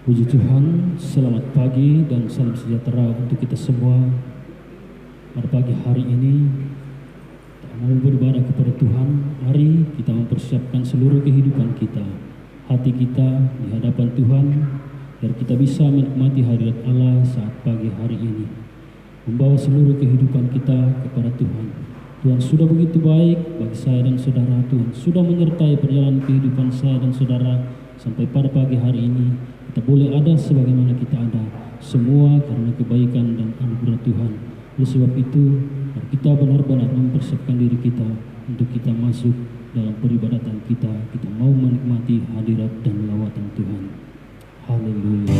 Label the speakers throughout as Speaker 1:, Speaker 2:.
Speaker 1: Puji Tuhan, selamat pagi dan salam sejahtera untuk kita semua. Pada pagi hari ini, kita mau beribadah kepada Tuhan. Mari kita mempersiapkan seluruh kehidupan kita, hati kita di hadapan Tuhan, biar kita bisa menikmati hadirat Allah saat pagi hari ini. Membawa seluruh kehidupan kita kepada Tuhan. Tuhan sudah begitu baik bagi saya dan saudara. Tuhan sudah menyertai perjalanan kehidupan saya dan saudara sampai pada pagi hari ini. Kita boleh ada sebagaimana kita ada, semua karena kebaikan dan anugerah Tuhan. Oleh sebab itu, mari kita benar-benar mempersiapkan diri kita untuk kita masuk dalam peribadatan kita. Kita mau menikmati hadirat dan lawatan Tuhan. Haleluya.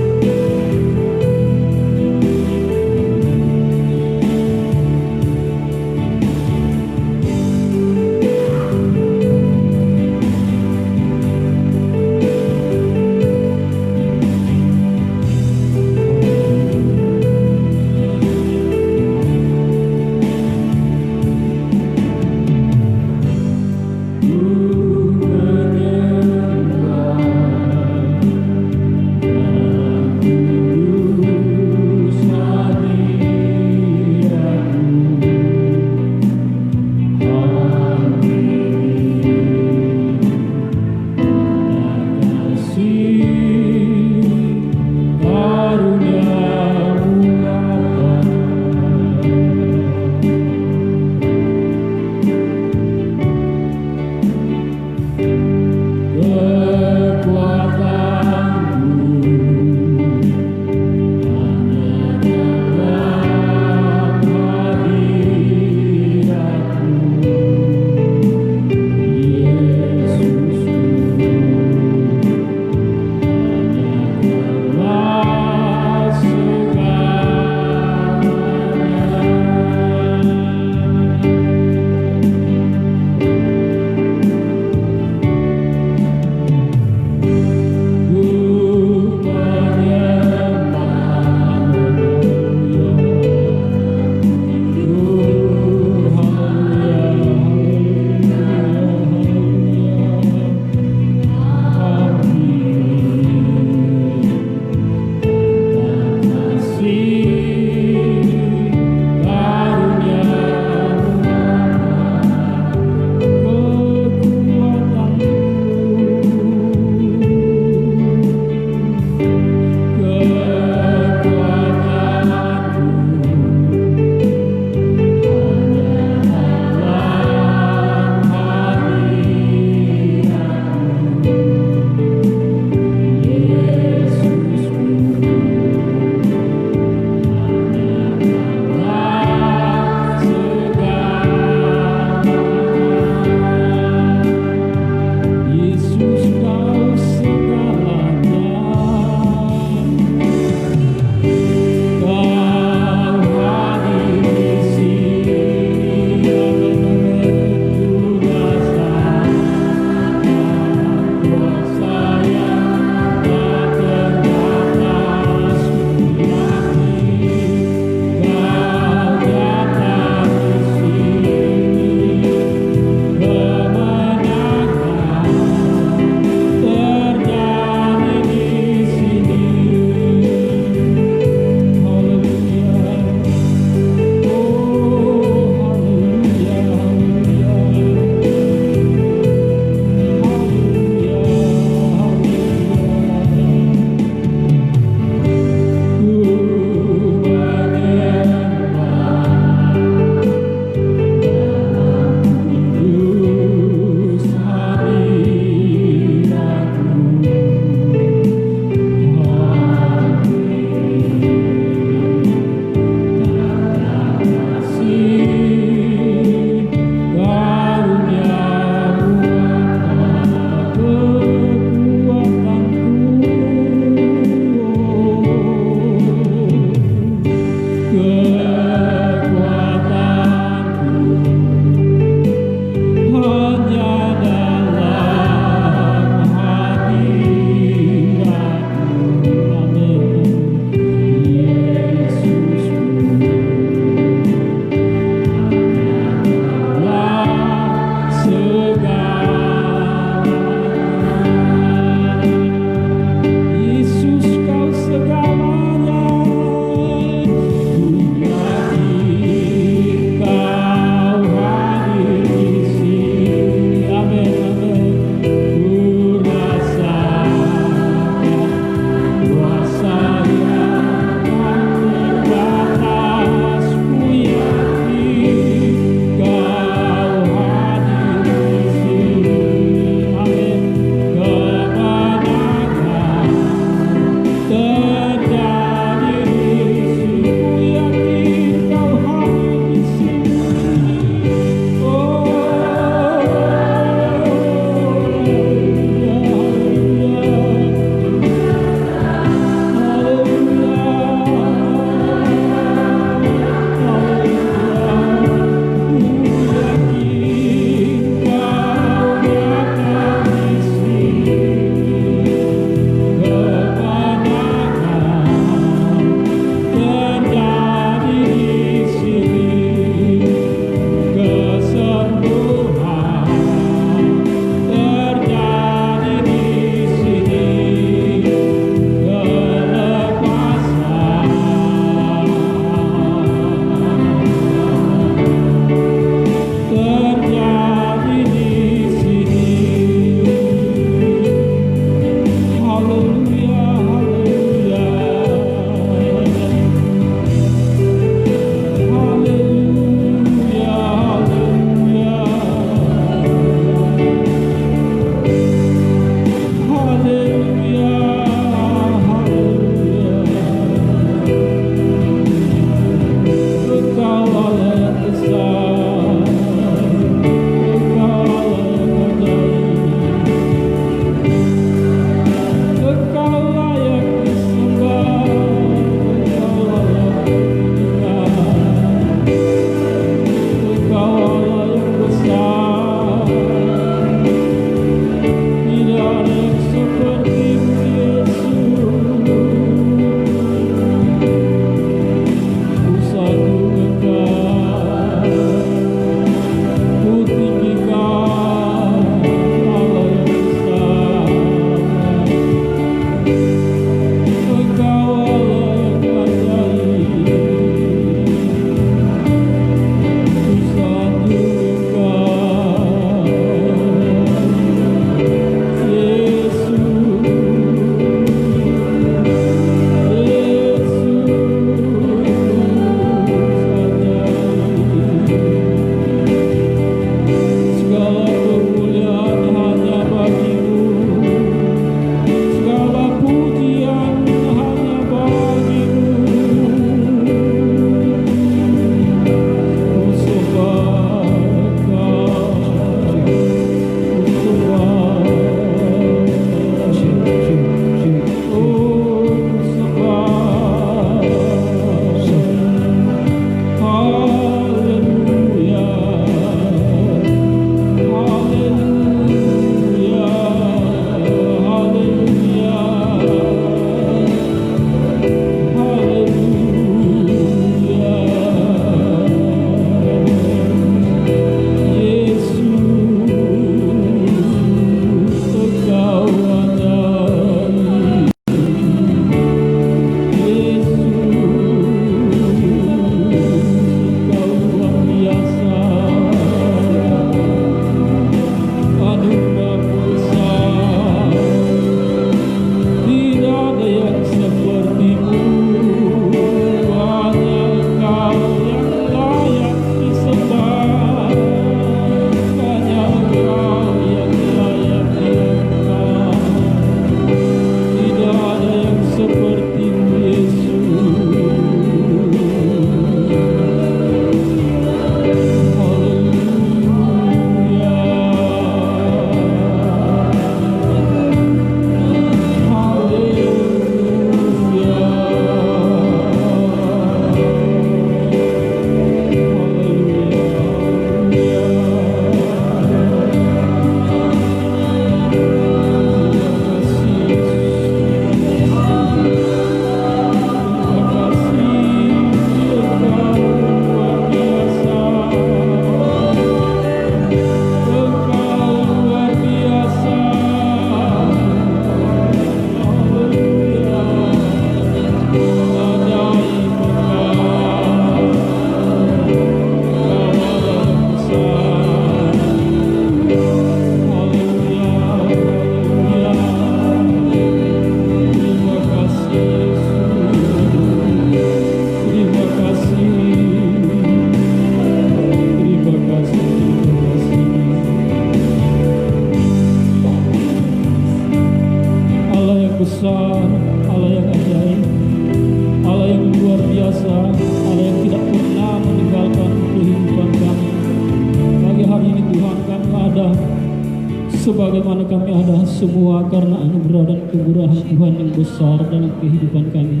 Speaker 1: sebagaimana kami ada semua karena anugerah dan kemurahan Tuhan yang besar dalam kehidupan kami.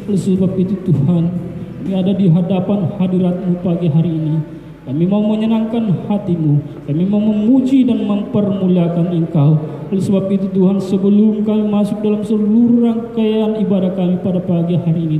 Speaker 1: Oleh sebab itu Tuhan, kami ada di hadapan hadirat-Mu pagi hari ini. Kami mau menyenangkan hati-Mu, kami mau memuji dan mempermuliakan Engkau. Oleh sebab itu Tuhan, sebelum kami masuk dalam seluruh rangkaian ibadah kami pada pagi hari ini,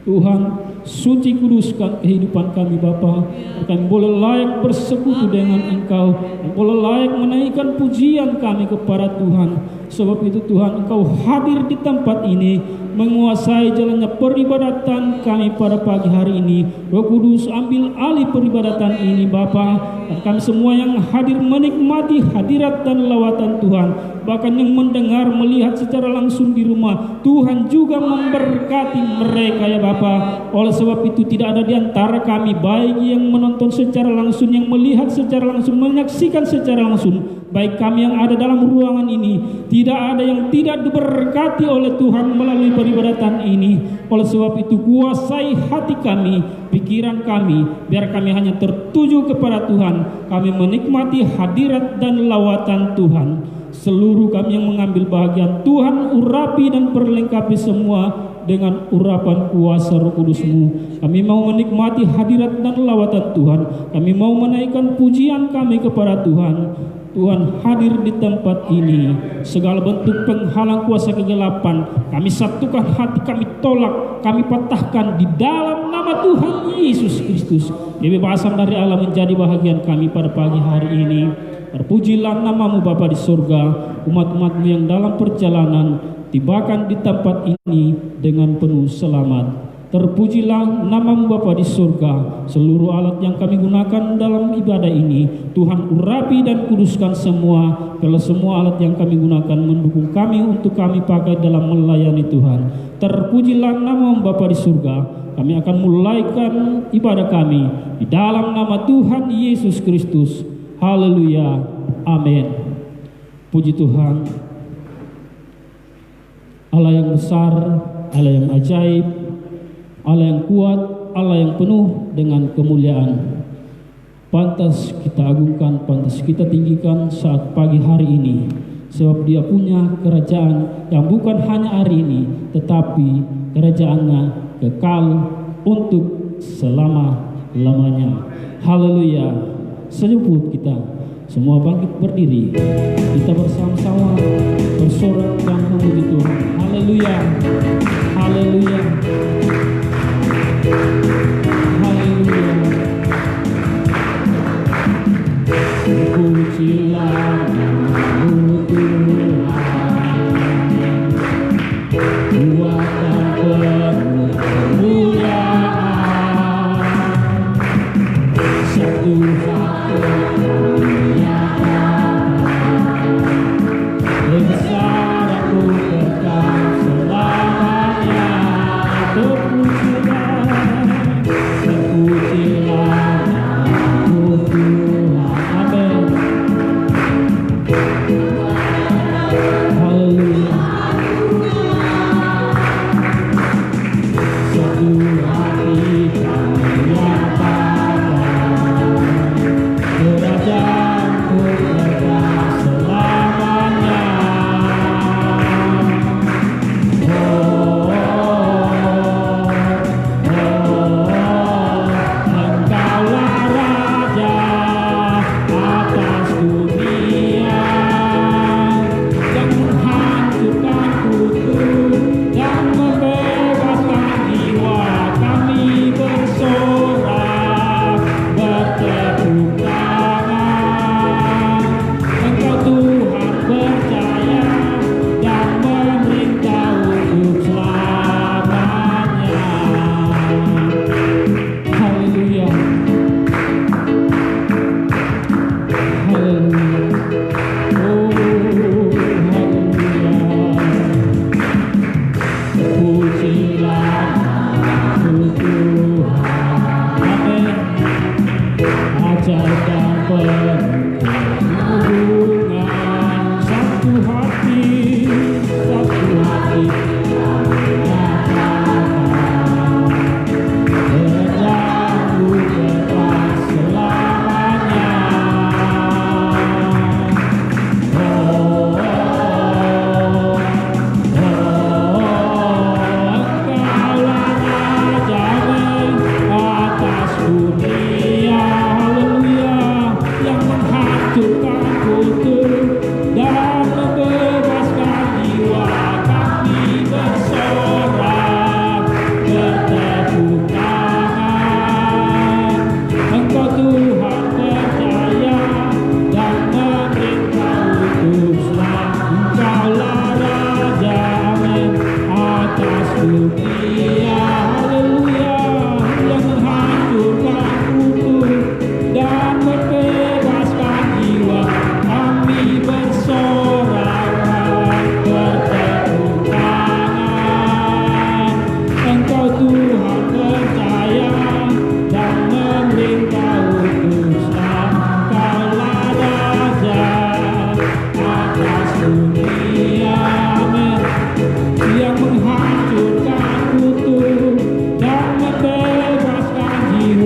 Speaker 1: Tuhan, suci kuduskan kehidupan kami Bapa. Kami boleh layak bersekutu dengan Engkau, kami boleh layak menaikkan pujian kami kepada Tuhan. Sebab itu Tuhan, Engkau hadir di tempat ini, menguasai jalannya peribadatan kami pada pagi hari ini. Roh Kudus, ambil alih peribadatan ini Bapa, dan kami semua yang hadir menikmati hadirat dan lawatan Tuhan, bahkan yang mendengar melihat secara langsung di rumah, Tuhan juga memberkati mereka ya Bapa. Oleh sebab itu tidak ada di antara kami, baik yang menonton secara langsung, yang melihat secara langsung, menyaksikan secara langsung, baik kami yang ada dalam ruangan ini, tidak ada yang tidak diberkati oleh Tuhan melalui peribadatan ini. Oleh sebab itu kuasai hati kami, pikiran kami, biar kami hanya tertuju kepada Tuhan. Kami menikmati hadirat dan lawatan Tuhan. Seluruh kami yang mengambil bahagian, Tuhan urapi dan perlengkapi semua dengan urapan kuasa Roh Kudus-Mu. Kami mau menikmati hadirat dan lawatan Tuhan. Kami mau menaikkan pujian kami kepada Tuhan. Tuhan hadir di tempat ini. Segala bentuk penghalang kuasa kegelapan kami satukan hati, kami tolak, kami patahkan di dalam nama Tuhan Yesus Kristus. Kebebasan dari Allah menjadi bahagian kami pada pagi hari ini. Terpujilah nama-Mu Bapa di surga. Umat-umat-Mu yang dalam perjalanan, tibakan di tempat ini dengan penuh selamat. Terpujilah nama-Mu Bapa di surga. Seluruh alat yang kami gunakan dalam ibadah ini, Tuhan urapi dan kuduskan semua. Kalau semua alat yang kami gunakan mendukung kami untuk kami pakai dalam melayani Tuhan. Terpujilah nama-Mu Bapa di surga. Kami akan mulaikan ibadah kami di dalam nama Tuhan Yesus Kristus. Haleluya, amin. Puji Tuhan. Allah yang besar, Allah yang ajaib, Allah yang kuat, Allah yang penuh dengan kemuliaan. Pantas kita agungkan, pantas kita tinggikan saat pagi hari ini. Sebab Dia punya kerajaan yang bukan hanya hari ini, tetapi kerajaannya kekal untuk selama-lamanya. Haleluya. Senyumput kita semua bangkit berdiri, kita bersama-sama bersorak dan memuji Tuhan. Haleluya, haleluya, haleluya. Pujilah nama-Mu Tuhan, kuat dan penuh kemuliaan. Satu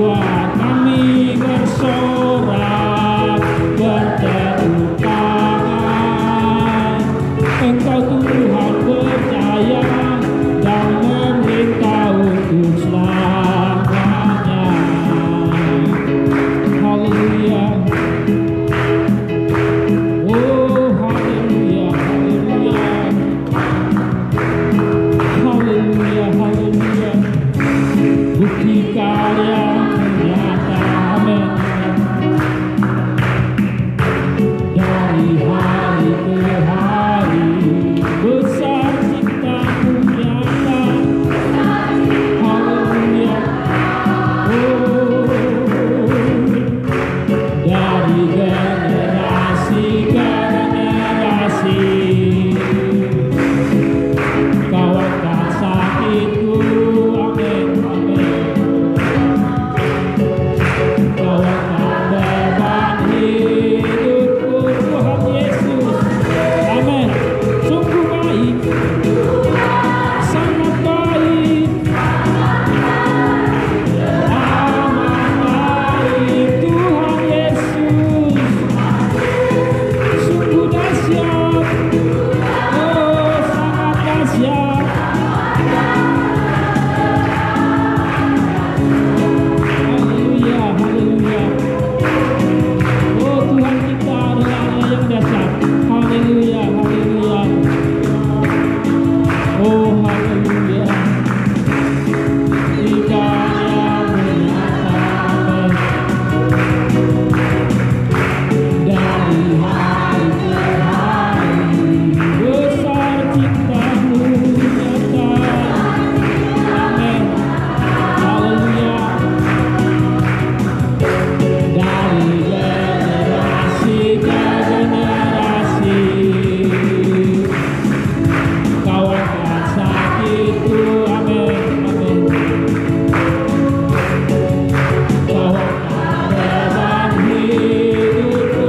Speaker 1: Tuhan, kami bersorak bertepuk tangan. Engkau Tuhan percaya dan memerintah untuk selamanya. Haleluya. Oh haleluya, haleluya. Haleluya, haleluya. Bukti karya nyata, amin. Dari hari ke hari besar cinta-Mu nyata. Haleluya. Oh, dari generasi ke generasi Kau angkat sakitku, amin, amin. Kau angkat beban hidupku, Tuhan Yesus, amin. Sungguh baik, sangat baik, amat baik, Tuhan Yesus. Sungguh dahsyat, oh sangat dahsyat. Haleluya, haleluya. Oh Tuhan kita adalah Allah yang dahsyat. Haleluya, haleluya. Oh haleluya. Hidayah menyatakan dari hari ke hari besar cinta-Mu nyata. Amin. Haleluya. Dari generasi ke generasi Kau angkat sakitku, amin, amin. Kau angkat beban hidupku,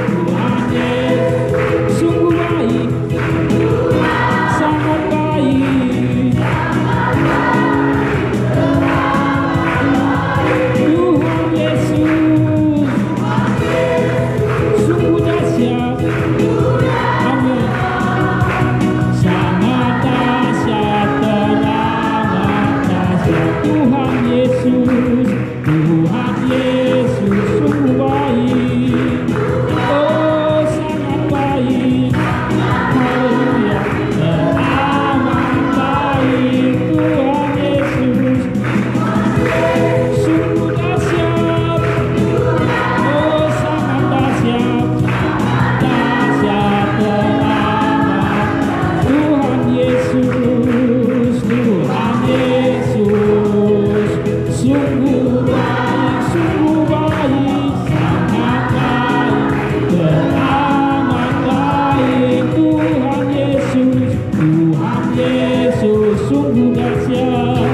Speaker 1: Tuhan Yesus. Sungguh baik, sangat baik, Tuhan Yesus. Sungguh dahsyat, amin. Sangat dahsyat, teramat dahsyat, Tuhan Yesus, Tuhan Yesus. Sungguh baik, oh sangat baik, haleluya. Teramat baik, Tuhan Yesus. Sungguh dahsyat, oh sangat dahsyat, dahsyat teramat, Tuhan Yesus, Tuhan Yesus. Sungguh baik, sangat baik, teramat baik, Tuhan Yesus, Tuhan Yesus. Sungguh dahsyat,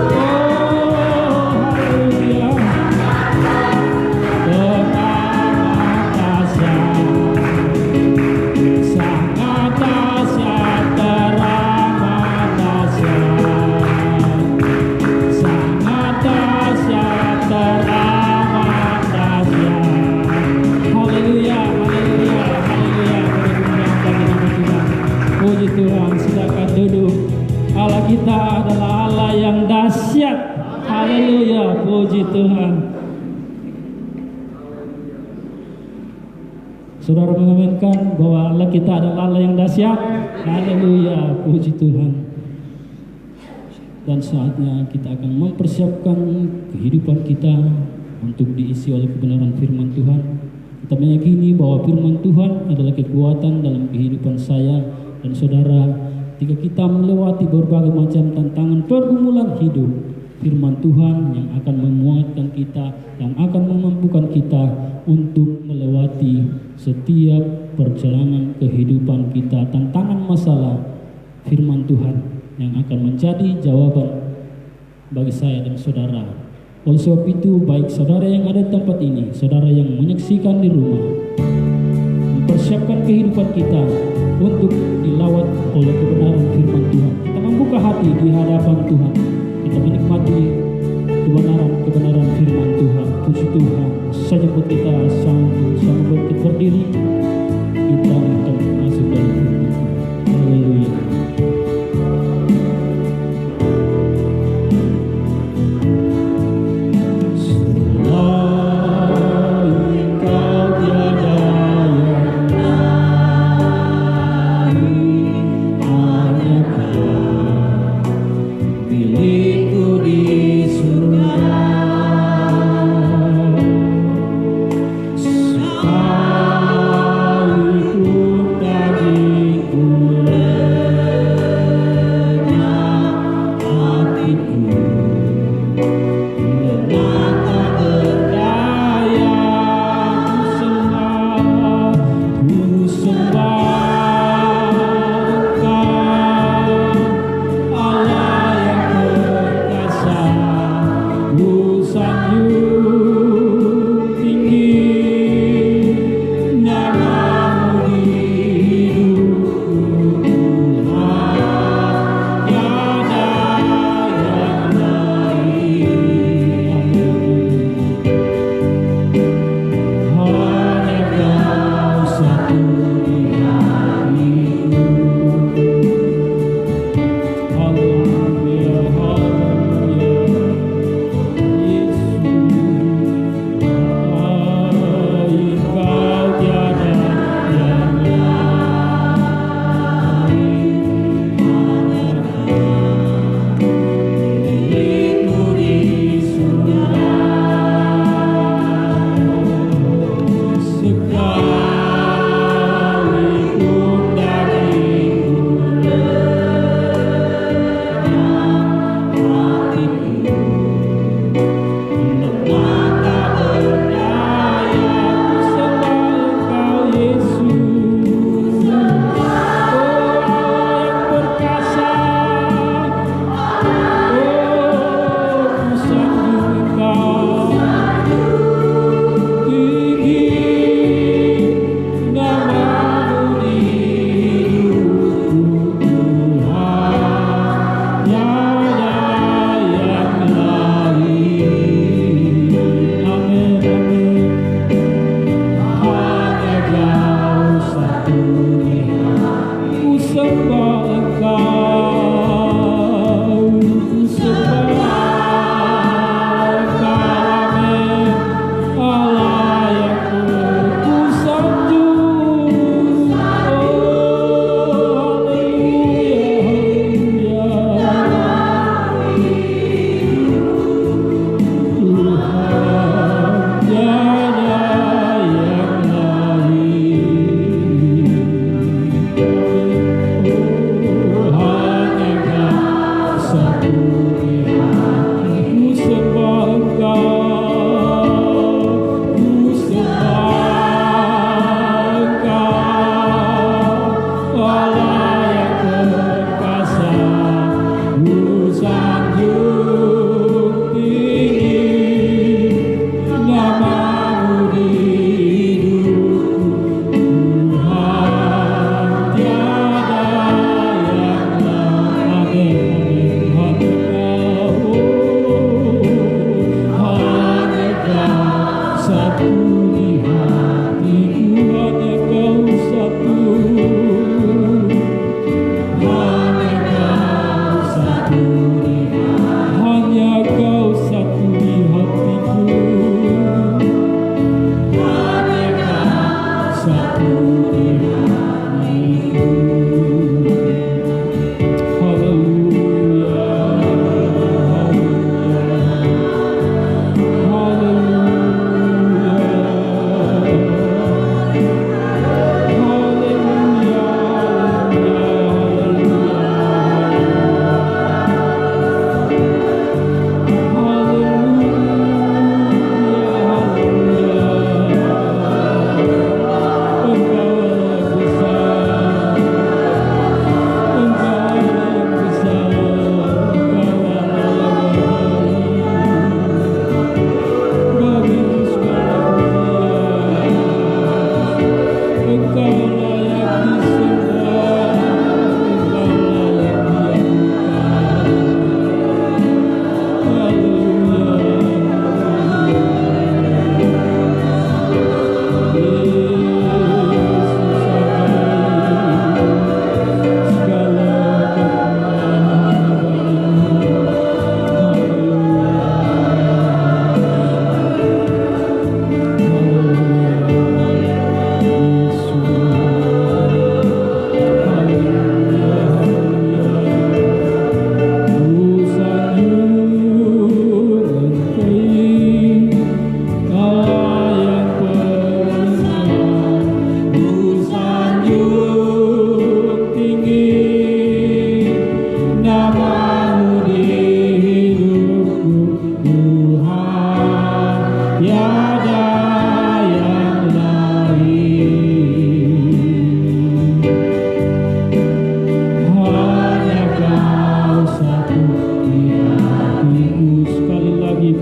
Speaker 1: oh haleluya. Teramat dahsyat, sangat dahsyat, teramat dahsyat, sangat dahsyat, teramat dahsyat. Haleluya, haleluya, haleluya. Puji Tuhan, silakan duduk. Allah kita adalah Allah yang dahsyat. Haleluya, puji Tuhan. Saudara mengaminkan bahwa Allah kita adalah Allah yang dahsyat. Haleluya, puji Tuhan. Dan saatnya kita akan mempersiapkan kehidupan kita untuk diisi oleh kebenaran firman Tuhan. Kita meyakini bahwa firman Tuhan adalah kekuatan dalam kehidupan saya dan saudara. Ketika kita melewati berbagai macam tantangan pergumulan hidup, firman Tuhan yang akan menguatkan kita, yang akan memampukan kita untuk melewati setiap perjalanan kehidupan kita. Tantangan masalah, firman Tuhan yang akan menjadi jawaban bagi saya dan saudara. Oleh sebab itu, baik saudara yang ada di tempat ini, saudara yang menyaksikan di rumah, mempersiapkan kehidupan kita untuk dilawat oleh kebenaran firman Tuhan. Kita membuka hati di hadapan Tuhan. Kita menikmati kebenaran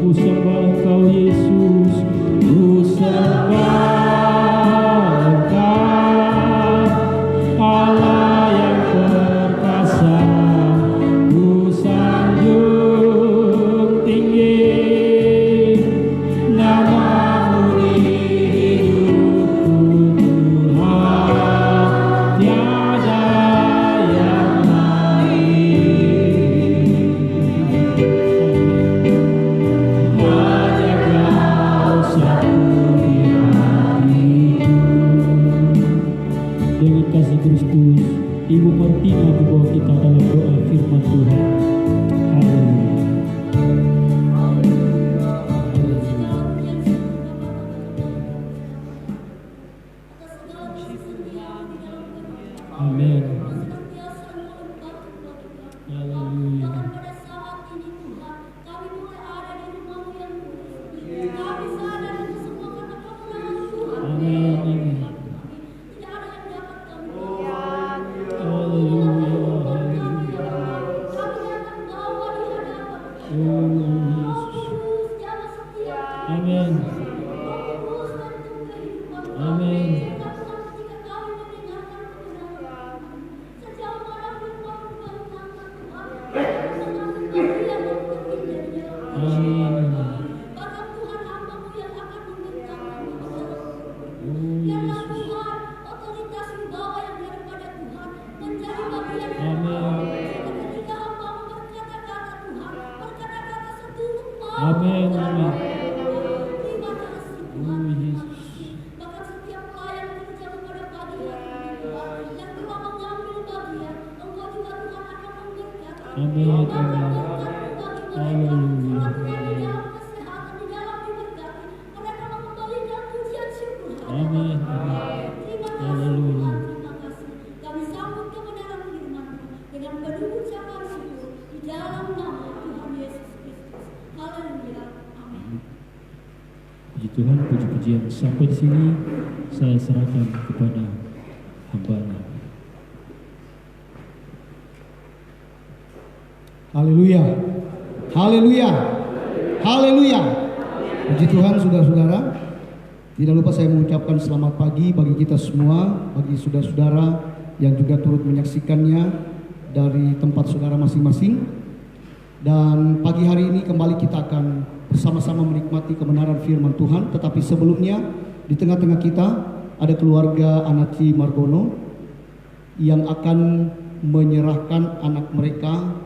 Speaker 1: ku sembah Engkau Yesus, ku sembah Engkau Allah yang perkasa, ku sanjung tinggi nama-Mu di hidupku Tuhan, tiada yang lain. Hanya Kau satu di hatiku. Dengan kasih Kristus, Ibu Martina membawa kita dalam doa firman Tuhan. Haleluya. Amin. Haleluya. Amin. Amin. Amin. Amin. Amin. Amin. Puji Tuhan, puji-pujian sampai di sini saya serahkan kepada hamba-Nya.
Speaker 2: Haleluya. Haleluya. Haleluya. Puji Tuhan saudara-saudara. Tidak lupa saya mengucapkan selamat pagi bagi kita semua, bagi saudara-saudara yang juga turut menyaksikannya dari tempat saudara masing-masing. Dan pagi hari ini kembali kita akan bersama-sama menikmati kebenaran firman Tuhan. Tetapi sebelumnya di tengah-tengah kita ada keluarga Anaci Margono yang akan menyerahkan anak mereka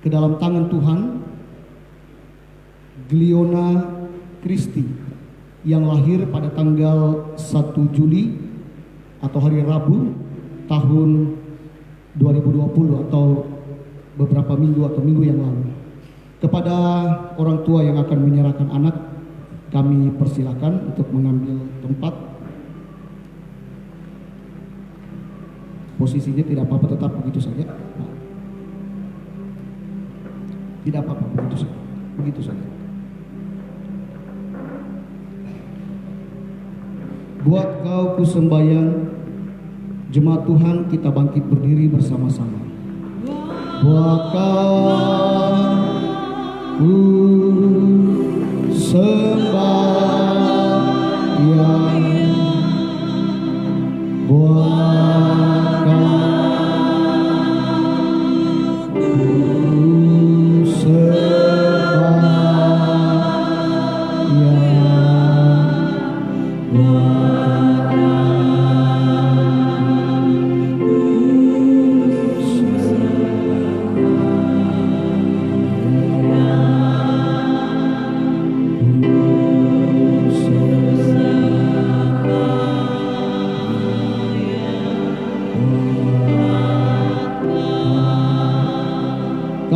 Speaker 2: ke dalam tangan Tuhan, Gliona Kristi, yang lahir pada tanggal 1 Juli atau hari Rabu tahun 2020 atau beberapa minggu atau minggu yang lalu. Kepada orang tua yang akan menyerahkan anak, kami persilakan untuk mengambil tempat. Posisinya tidak apa-apa, tetap begitu saja. Tidak apa-apa, begitu saja. Begitu saja. Buat Kau ku sembahyang, jemaat Tuhan kita bangkit berdiri bersama-sama. Buat Kau ku sembahyang, buat Kau ku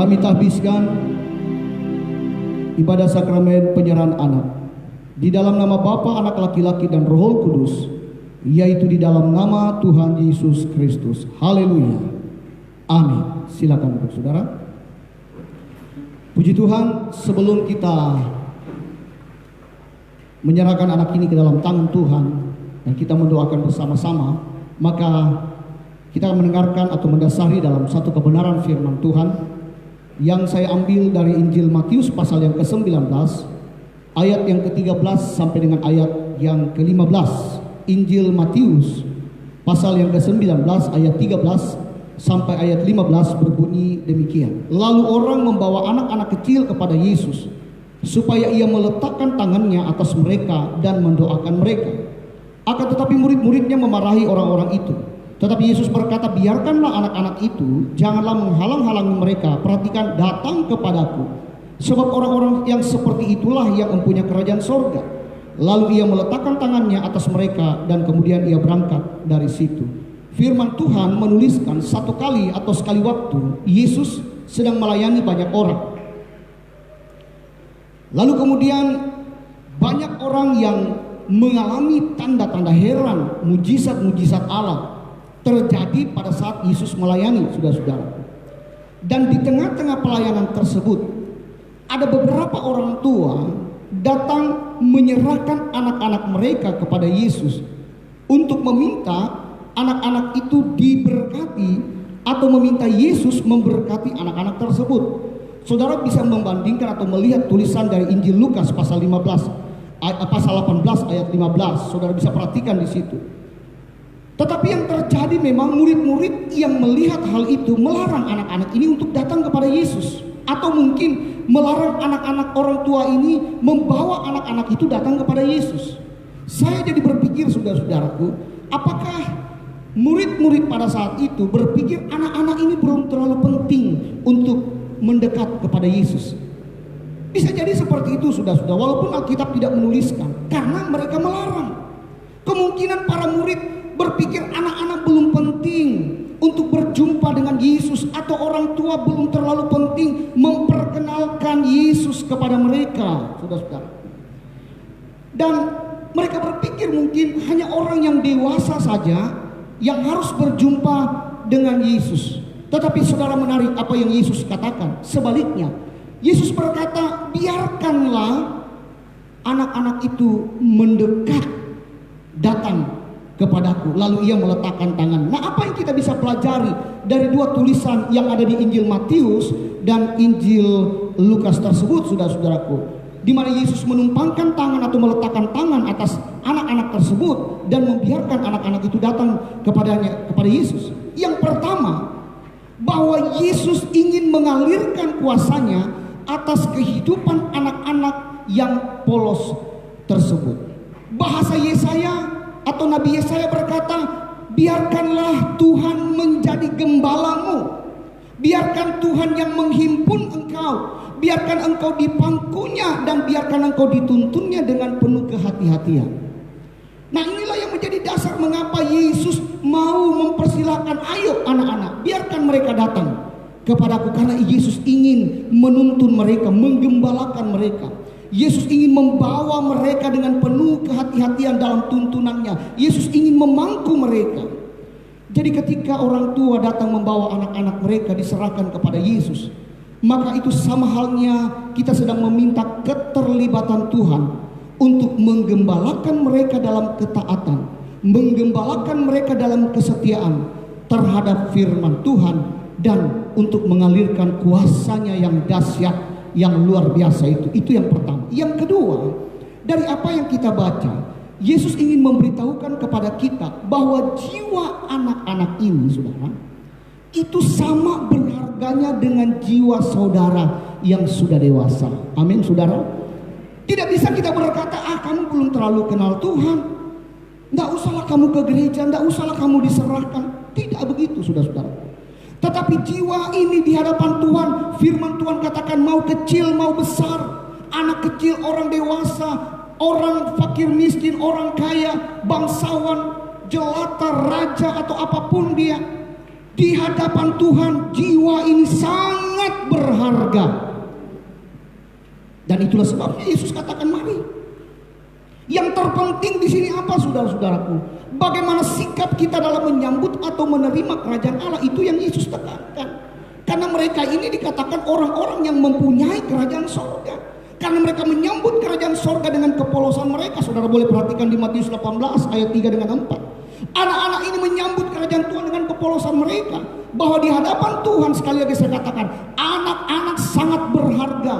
Speaker 2: kami tahbiskan ibadah sakramen penyerahan anak di dalam nama Bapa, Anak laki-laki dan Roh Kudus, yaitu di dalam nama Tuhan Yesus Kristus. Haleluya. Amin. Silakan duduk saudara. Puji Tuhan, sebelum kita menyerahkan anak ini ke dalam tangan Tuhan dan kita mendoakan bersama-sama, maka kita akan mendengarkan atau mendasari dalam satu kebenaran firman Tuhan yang saya ambil dari Injil Matius pasal yang ke-19 ayat yang ke-13 sampai dengan ayat yang ke-15. Injil Matius pasal yang ke-19 ayat 13 sampai ayat 15 berbunyi demikian. Lalu orang membawa anak-anak kecil kepada Yesus supaya ia meletakkan tangannya atas mereka dan mendoakan mereka. Akan tetapi murid-muridnya memarahi orang-orang itu. Tetapi Yesus berkata, biarkanlah anak-anak itu, janganlah menghalang-halangi mereka. Perhatikan, datang kepadaku, sebab orang-orang yang seperti itulah yang mempunyai kerajaan sorga. Lalu ia meletakkan tangannya atas mereka dan kemudian ia berangkat dari situ. Firman Tuhan menuliskan satu kali atau sekali waktu Yesus sedang melayani banyak orang. Lalu kemudian banyak orang yang mengalami tanda-tanda heran, mujizat-mujizat Allah terjadi pada saat Yesus melayani, saudara-saudara. Dan di tengah-tengah pelayanan tersebut ada beberapa orang tua datang menyerahkan anak-anak mereka kepada Yesus untuk meminta anak-anak itu diberkati atau meminta Yesus memberkati anak-anak tersebut. Saudara bisa membandingkan atau melihat tulisan dari Injil Lukas pasal 18 ayat 15. Saudara bisa perhatikan di situ. Tetapi yang terjadi memang murid-murid yang melihat hal itu melarang anak-anak ini untuk datang kepada Yesus, atau mungkin melarang anak-anak orang tua ini membawa anak-anak itu datang kepada Yesus. Saya jadi berpikir, saudara-saudaraku, apakah murid-murid pada saat itu berpikir anak-anak ini belum terlalu penting untuk mendekat kepada Yesus? Bisa jadi seperti itu, saudara-saudara, walaupun Alkitab tidak menuliskan, karena mereka melarang. Kemungkinan para murid berpikir anak-anak belum penting untuk berjumpa dengan Yesus, atau orang tua belum terlalu penting memperkenalkan Yesus kepada mereka, saudara-saudara. Dan mereka berpikir mungkin hanya orang yang dewasa saja yang harus berjumpa dengan Yesus. Tetapi saudara, menarik apa yang Yesus katakan. Sebaliknya, Yesus berkata, biarkanlah anak-anak itu mendekat, datang kepadaku, lalu ia meletakkan tangan. Nah, apa yang kita bisa pelajari dari dua tulisan yang ada di Injil Matius dan Injil Lukas tersebut, saudara-saudaraku, di mana Yesus menumpangkan tangan atau meletakkan tangan atas anak-anak tersebut dan membiarkan anak-anak itu datang kepada Yesus. Yang pertama, bahwa Yesus ingin mengalirkan kuasanya atas kehidupan anak-anak yang polos tersebut. Bahasa Yesaya atau Nabi Yesaya berkata, biarkanlah Tuhan menjadi gembalamu. Biarkan Tuhan yang menghimpun engkau. Biarkan engkau dipangkunya dan biarkan engkau dituntunnya dengan penuh kehati-hatian. Nah, inilah yang menjadi dasar mengapa Yesus mau mempersilahkan, ayo anak-anak, biarkan mereka datang kepadaku. Karena Yesus ingin menuntun mereka, menggembalakan mereka. Yesus ingin membawa mereka dengan penuh kehati-hatian dalam tuntunannya. Yesus ingin memangku mereka. Jadi ketika orang tua datang membawa anak-anak mereka diserahkan kepada Yesus, maka itu sama halnya kita sedang meminta keterlibatan Tuhan untuk menggembalakan mereka dalam ketaatan, menggembalakan mereka dalam kesetiaan terhadap firman Tuhan, dan untuk mengalirkan kuasanya yang dahsyat, yang luar biasa itu. Itu yang pertama. Yang kedua, dari apa yang kita baca, Yesus ingin memberitahukan kepada kita bahwa jiwa anak-anak ini, saudara, itu sama berharganya dengan jiwa saudara yang sudah dewasa. Amin, saudara. Tidak bisa kita berkata, kamu belum terlalu kenal Tuhan, tidak usahlah kamu ke gereja, tidak usahlah kamu diserahkan. Tidak begitu, saudara-saudara. Tetapi jiwa ini di hadapan Tuhan, firman Tuhan katakan, mau kecil mau besar, anak kecil, orang dewasa, orang fakir miskin, orang kaya, bangsawan, jelata, raja, atau apapun dia, di hadapan Tuhan jiwa ini sangat berharga. Dan itulah sebabnya Yesus katakan, mari. Yang terpenting di sini apa, saudara-saudaraku? Bagaimana sikap kita dalam menyambut atau menerima kerajaan Allah, itu yang Yesus tekankan. Karena mereka ini dikatakan orang-orang yang mempunyai kerajaan sorga. Karena mereka menyambut kerajaan sorga dengan kepolosan mereka. Saudara boleh perhatikan di Matius 18 ayat 3 dengan 4. Anak-anak ini menyambut kerajaan Tuhan dengan kepolosan mereka. bahwa di hadapan Tuhan, sekali lagi saya katakan, anak-anak sangat berharga.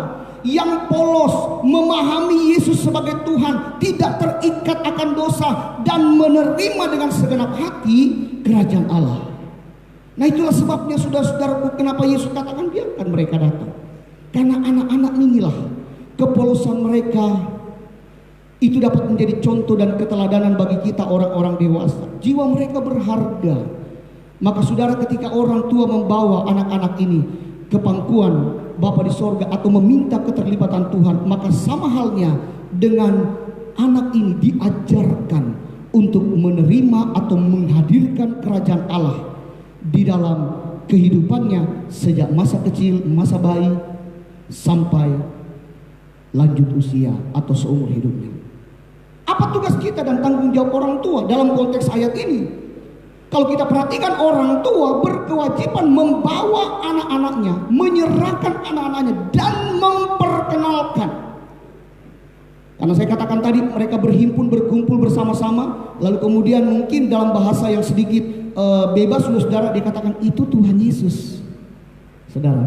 Speaker 2: Yang polos memahami Yesus sebagai Tuhan, tidak terikat akan dosa, dan menerima dengan segenap hati kerajaan Allah. Nah, itulah sebabnya saudara-saudaraku, kenapa Yesus katakan biarkan mereka datang. Karena anak-anak inilah kepolosan mereka itu dapat menjadi contoh dan keteladanan bagi kita orang-orang dewasa. Jiwa mereka berharga. Maka saudara, ketika orang tua membawa anak-anak ini ke pangkuan Bapa di sorga atau meminta keterlibatan Tuhan, maka sama halnya dengan anak ini diajarkan untuk menerima atau menghadirkan kerajaan Allah di dalam kehidupannya sejak masa kecil, masa bayi, sampai lanjut usia atau seumur hidupnya. Apa tugas kita dan tanggung jawab orang tua dalam konteks ayat ini? Kalau kita perhatikan, orang tua berkewajiban membawa anak-anaknya, menyerahkan anak-anaknya, dan memperkenalkan. Karena saya katakan tadi, mereka berhimpun, berkumpul bersama-sama, lalu kemudian mungkin dalam bahasa yang sedikit bebas, saudara, dikatakan itu Tuhan Yesus. Saudara,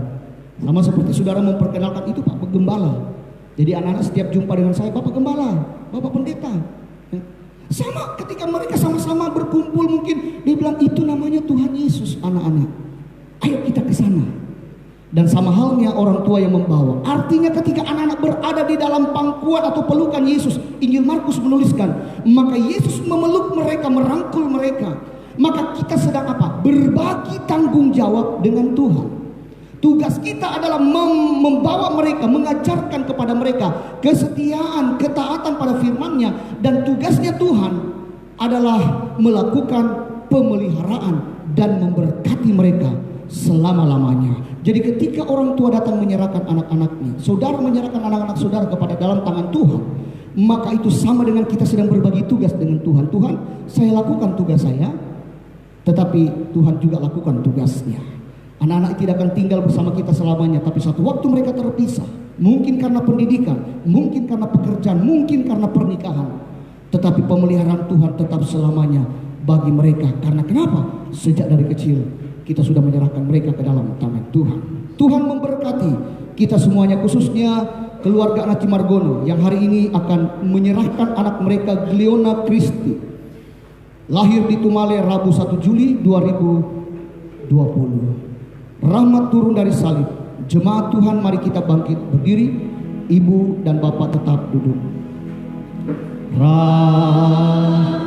Speaker 2: sama seperti saudara memperkenalkan itu Pak Gembala. Jadi anak-anak setiap jumpa dengan saya, Bapak Gembala, Bapak Pendeta. Sama ketika mereka sama-sama berkumpul, mungkin dia bilang itu namanya Tuhan Yesus. Anak-anak, ayo kita ke sana. Dan sama halnya orang tua yang membawa. Artinya ketika anak-anak berada di dalam pangkuan atau pelukan Yesus, Injil Markus menuliskan, maka Yesus memeluk mereka, merangkul mereka. Maka kita sedang apa? Berbagi tanggung jawab dengan Tuhan. Tugas kita adalah membawa mereka, mengajarkan kepada mereka kesetiaan, ketaatan pada firman-Nya. Dan tugasnya Tuhan adalah melakukan pemeliharaan dan memberkati mereka selama-lamanya. Jadi ketika orang tua datang menyerahkan anak-anaknya, saudara menyerahkan anak-anak saudara kepada dalam tangan Tuhan, maka itu sama dengan kita sedang berbagi tugas dengan Tuhan. Tuhan, saya lakukan tugas saya, tetapi Tuhan juga lakukan tugasnya. Anak-anak tidak akan tinggal bersama kita selamanya, tapi suatu waktu mereka terpisah. Mungkin karena pendidikan, mungkin karena pekerjaan, mungkin karena pernikahan. Tetapi pemeliharaan Tuhan tetap selamanya bagi mereka. Karena kenapa? Sejak dari kecil kita sudah menyerahkan mereka ke dalam tangan Tuhan. Tuhan memberkati kita semuanya, khususnya keluarga anak Cimargono yang hari ini akan menyerahkan anak mereka, Gliona Kristi, lahir di Tumale Rabu 1 Juli 2020. Rahmat turun dari salib. Jemaat Tuhan, mari kita bangkit berdiri. Ibu dan bapak tetap duduk. Rahmat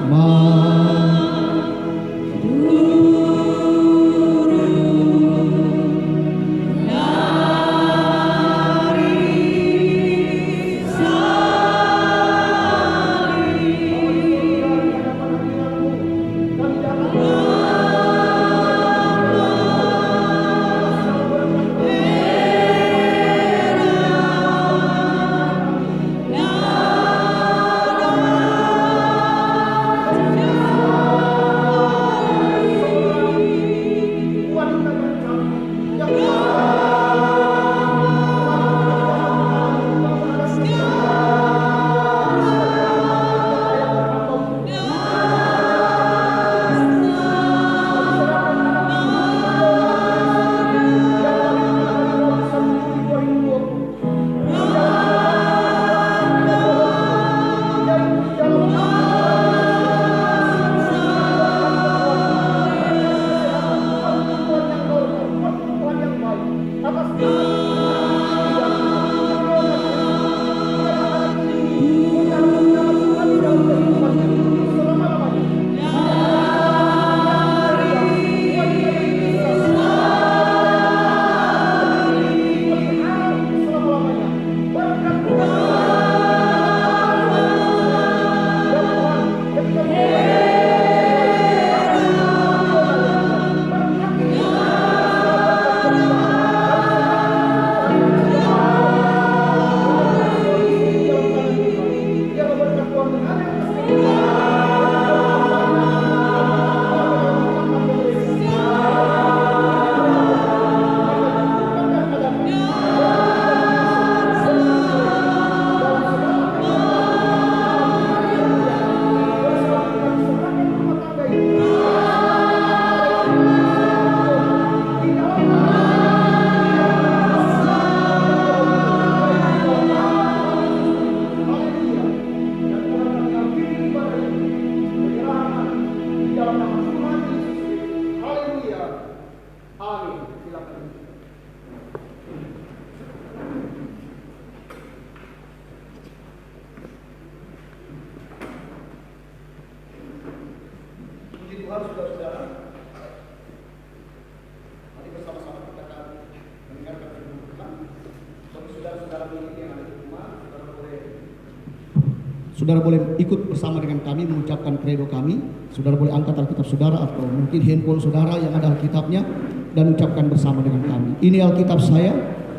Speaker 2: Saudara boleh ikut bersama dengan kami mengucapkan kredo kami. Saudara boleh angkat Alkitab saudara atau mungkin handphone saudara yang ada Alkitabnya dan ucapkan bersama dengan kami. Ini Alkitab saya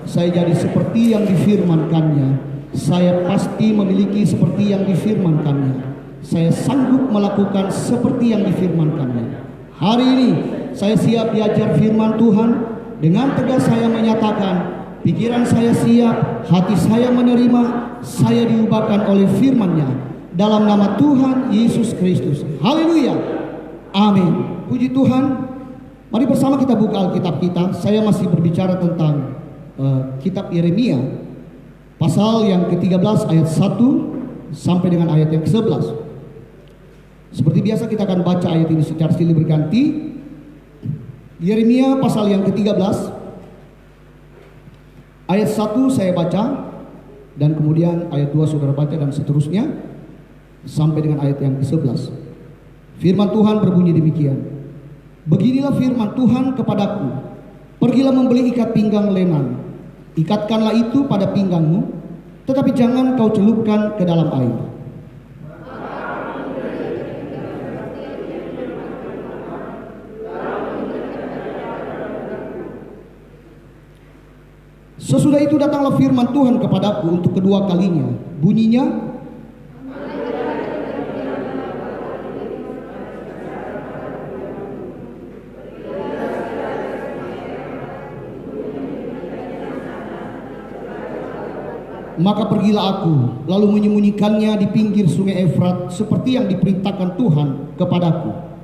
Speaker 2: jadi seperti yang difirmankannya. Saya pasti memiliki seperti yang difirmankannya. Saya sanggup melakukan seperti yang difirmankannya. Hari ini saya siap diajar firman Tuhan. Dengan tegas saya menyatakan, pikiran saya siap, hati saya menerima, saya diubahkan oleh firman-Nya dalam nama Tuhan Yesus Kristus. Haleluya. Amin. Puji Tuhan. Mari bersama kita buka Alkitab kita. Saya masih berbicara tentang kitab Yeremia, pasal yang ke-13 ayat 1 sampai dengan ayat yang ke-11. Seperti biasa kita akan baca ayat ini secara silih berganti. Yeremia pasal yang ke-13 ayat 1 saya baca, dan kemudian ayat 2 saudara baca dan seterusnya sampai dengan ayat yang ke-11. Firman Tuhan berbunyi demikian. Beginilah firman Tuhan kepadaku, pergilah membeli ikat pinggang lenan, ikatkanlah itu pada pinggangmu, tetapi jangan kau celupkan ke dalam air. Sesudah itu datanglah firman Tuhan kepadaku untuk kedua kalinya. Bunyinya, maka pergilah aku, lalu menyembunyikannya di pinggir sungai Efrat, seperti yang diperintahkan Tuhan kepadaku.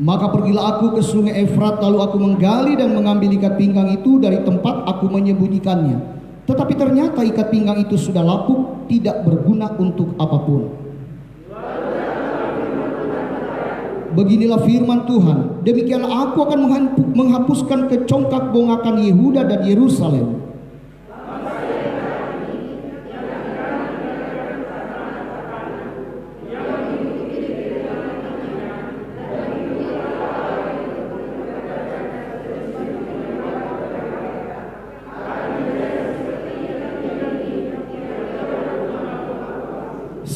Speaker 2: Maka pergilah aku ke sungai Efrat, lalu aku menggali dan mengambil ikat pinggang itu dari tempat aku menyembunyikannya. Tetapi ternyata ikat pinggang itu sudah lapuk, tidak berguna untuk apapun. Beginilah firman Tuhan, demikianlah aku akan menghapuskan kecongkak bongakan Yehuda dan Yerusalem.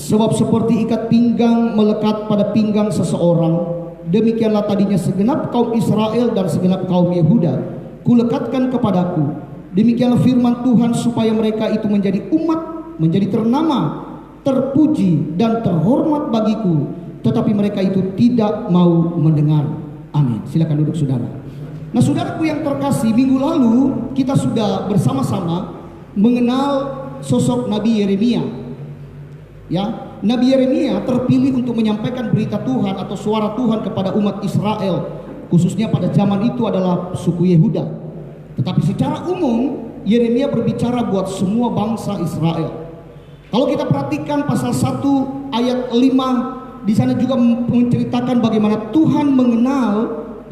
Speaker 2: Sebab seperti ikat pinggang melekat pada pinggang seseorang, demikianlah tadinya segenap kaum Israel dan segenap kaum Yehuda kulekatkan kepadaku. Demikianlah firman Tuhan, supaya mereka itu menjadi umat, menjadi ternama, terpuji dan terhormat bagiku. Tetapi mereka itu tidak mau mendengar. Amin. Silakan duduk saudara. Nah saudaraku yang terkasih, minggu lalu kita sudah bersama-sama mengenal sosok Nabi Yeremia. Ya, Nabi Yeremia terpilih untuk menyampaikan berita Tuhan atau suara Tuhan kepada umat Israel, khususnya pada zaman itu adalah suku Yehuda. Tetapi secara umum Yeremia berbicara buat semua bangsa Israel. Kalau kita perhatikan pasal 1 ayat 5, di sana juga menceritakan bagaimana Tuhan mengenal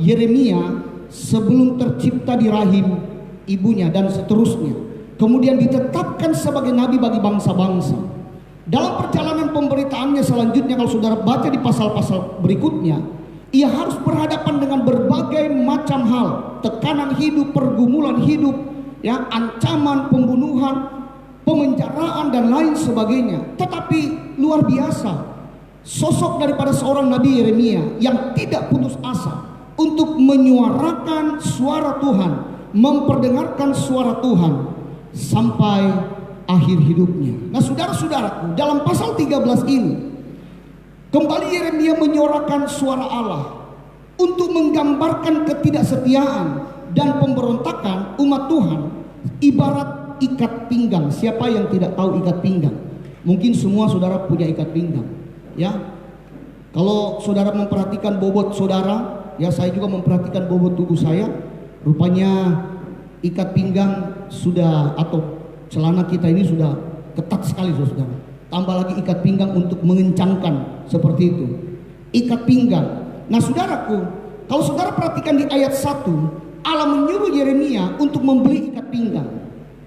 Speaker 2: Yeremia sebelum tercipta di rahim ibunya dan seterusnya. Kemudian ditetapkan sebagai nabi bagi bangsa-bangsa. Dalam perjalanan pemberitaannya selanjutnya, kalau saudara baca di pasal-pasal berikutnya, ia harus berhadapan dengan berbagai macam hal, tekanan hidup, pergumulan hidup, ya, ancaman pembunuhan, pemenjaraan dan lain sebagainya. Tetapi luar biasa sosok daripada seorang Nabi Yeremia yang tidak putus asa untuk menyuarakan suara Tuhan, memperdengarkan suara Tuhan sampai akhir hidupnya. Nah saudara-saudaraku, dalam pasal 13 ini kembali Yeremia menyuarakan suara Allah untuk menggambarkan ketidaksetiaan dan pemberontakan umat Tuhan ibarat ikat pinggang. Siapa yang tidak tahu ikat pinggang? Mungkin semua saudara punya ikat pinggang, ya. Kalau saudara memperhatikan bobot saudara, ya saya juga memperhatikan bobot tubuh saya, rupanya ikat pinggang sudah, atau celana kita ini sudah ketat sekali saudara. Tambah lagi ikat pinggang untuk mengencangkan, seperti itu. Ikat pinggang. Nah saudaraku, kalau saudara perhatikan di ayat 1, Allah menyuruh Yeremia untuk membeli ikat pinggang.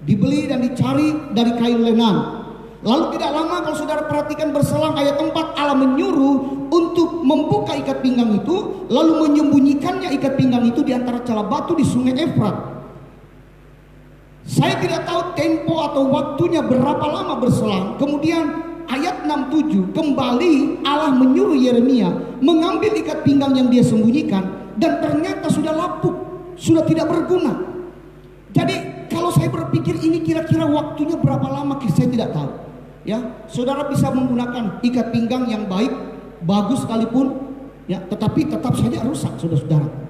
Speaker 2: Dibeli dan dicari dari kain lenan. Lalu tidak lama kalau saudara perhatikan berselang ayat 4, Allah menyuruh untuk membuka ikat pinggang itu, lalu menyembunyikannya ikat pinggang itu di antara celah batu di sungai Efrat. Saya tidak tahu tempo atau waktunya berapa lama berselang. Kemudian ayat 67, kembali Allah menyuruh Yeremia mengambil ikat pinggang yang dia sembunyikan, dan ternyata sudah lapuk, sudah tidak berguna. Jadi kalau saya berpikir ini kira-kira waktunya berapa lama, saya tidak tahu. Ya, saudara bisa menggunakan ikat pinggang yang baik, bagus sekalipun, ya, tetapi tetap saja rusak, saudara-saudara.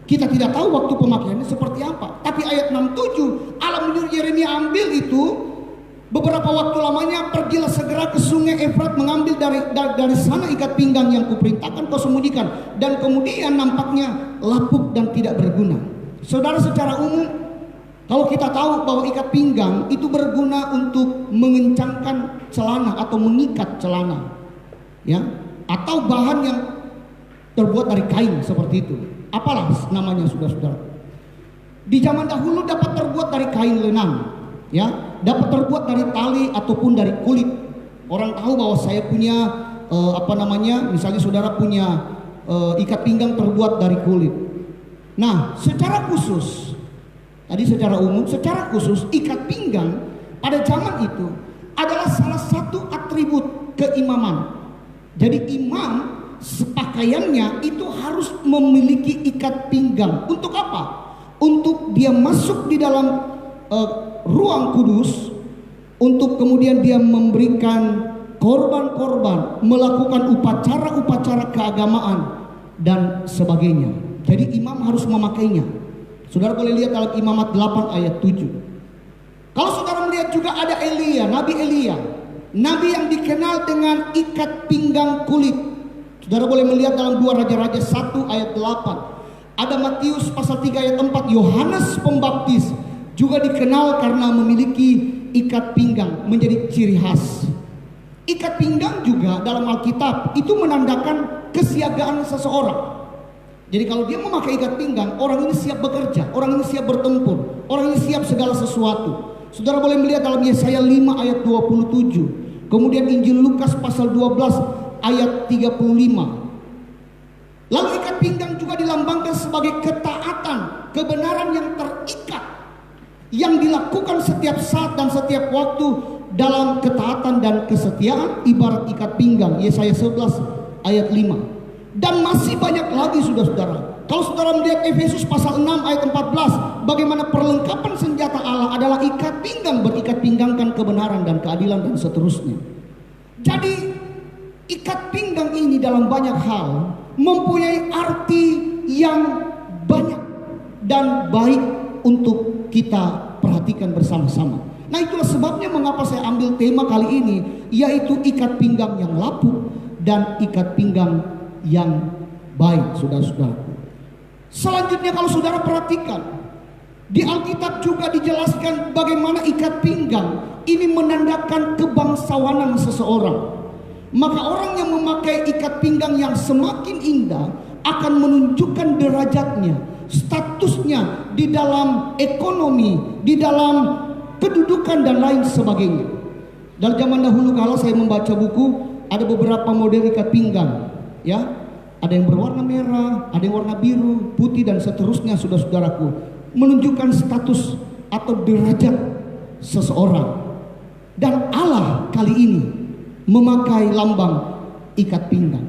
Speaker 2: Kita tidak tahu waktu pemakaiannya seperti apa. Tapi ayat 67, Allah menyuruh Yeremia ambil itu. Beberapa waktu lamanya, pergilah segera ke sungai Efrat, mengambil dari sana ikat pinggang yang kuperintahkan kau sembunyikan. Dan kemudian nampaknya lapuk dan tidak berguna. Saudara, secara umum kalau kita tahu bahwa ikat pinggang itu berguna untuk mengencangkan celana atau mengikat celana, ya, atau bahan yang terbuat dari kain seperti itu. Apalah namanya, saudara-saudara. Di zaman dahulu dapat terbuat dari kain lenang, ya, dapat terbuat dari tali ataupun dari kulit. Orang tahu bahwa saya punya misalnya saudara punya ikat pinggang terbuat dari kulit. Nah, secara khusus, tadi secara umum, secara khusus ikat pinggang pada zaman itu adalah salah satu atribut keimaman. Jadi imam pakaiannya itu harus memiliki ikat pinggang. Untuk apa? Untuk dia masuk di dalam ruang kudus, untuk kemudian dia memberikan korban-korban, melakukan upacara-upacara keagamaan dan sebagainya. Jadi imam harus memakainya. Saudara boleh lihat dalam Imamat 8 ayat 7. Kalau saudara melihat juga ada Elia, Nabi Elia, nabi yang dikenal dengan ikat pinggang kulit. Saudara boleh melihat dalam 2 Raja-Raja 1 ayat 8. Ada Matius pasal 3 ayat 4, Yohanes Pembaptis juga dikenal karena memiliki ikat pinggang, menjadi ciri khas. Ikat pinggang juga dalam Alkitab itu menandakan kesiagaan seseorang. Jadi kalau dia memakai ikat pinggang, orang ini siap bekerja, orang ini siap bertempur, orang ini siap segala sesuatu. Saudara boleh melihat dalam Yesaya 5 ayat 27. Kemudian Injil Lukas pasal 12 ayat 35. Lalu ikat pinggang juga dilambangkan sebagai ketaatan, kebenaran yang terikat, yang dilakukan setiap saat dan setiap waktu dalam ketaatan dan kesetiaan, ibarat ikat pinggang. Yesaya 11 ayat 5. Dan masih banyak lagi, saudara-saudara. Kalau saudara melihat Efesus pasal 6 ayat 14, bagaimana perlengkapan senjata Allah adalah ikat pinggang, berikat pinggangkan kebenaran dan keadilan dan seterusnya. Jadi ikat pinggang ini dalam banyak hal mempunyai arti yang banyak dan baik untuk kita perhatikan bersama-sama. Nah, itulah sebabnya mengapa saya ambil tema kali ini, yaitu ikat pinggang yang lapuk dan ikat pinggang yang baik, saudara-saudara. Selanjutnya kalau saudara perhatikan, di Alkitab juga dijelaskan bagaimana ikat pinggang ini menandakan kebangsawanan seseorang. Maka orang yang memakai ikat pinggang yang semakin indah akan menunjukkan derajatnya, statusnya di dalam ekonomi, di dalam kedudukan dan lain sebagainya. Dalam zaman dahulu kalau saya membaca buku, ada beberapa model ikat pinggang, ya, ada yang berwarna merah, ada yang warna biru, putih dan seterusnya, saudara-saudaraku, menunjukkan status atau derajat seseorang. Dan Allah kali ini memakai lambang ikat pinggang.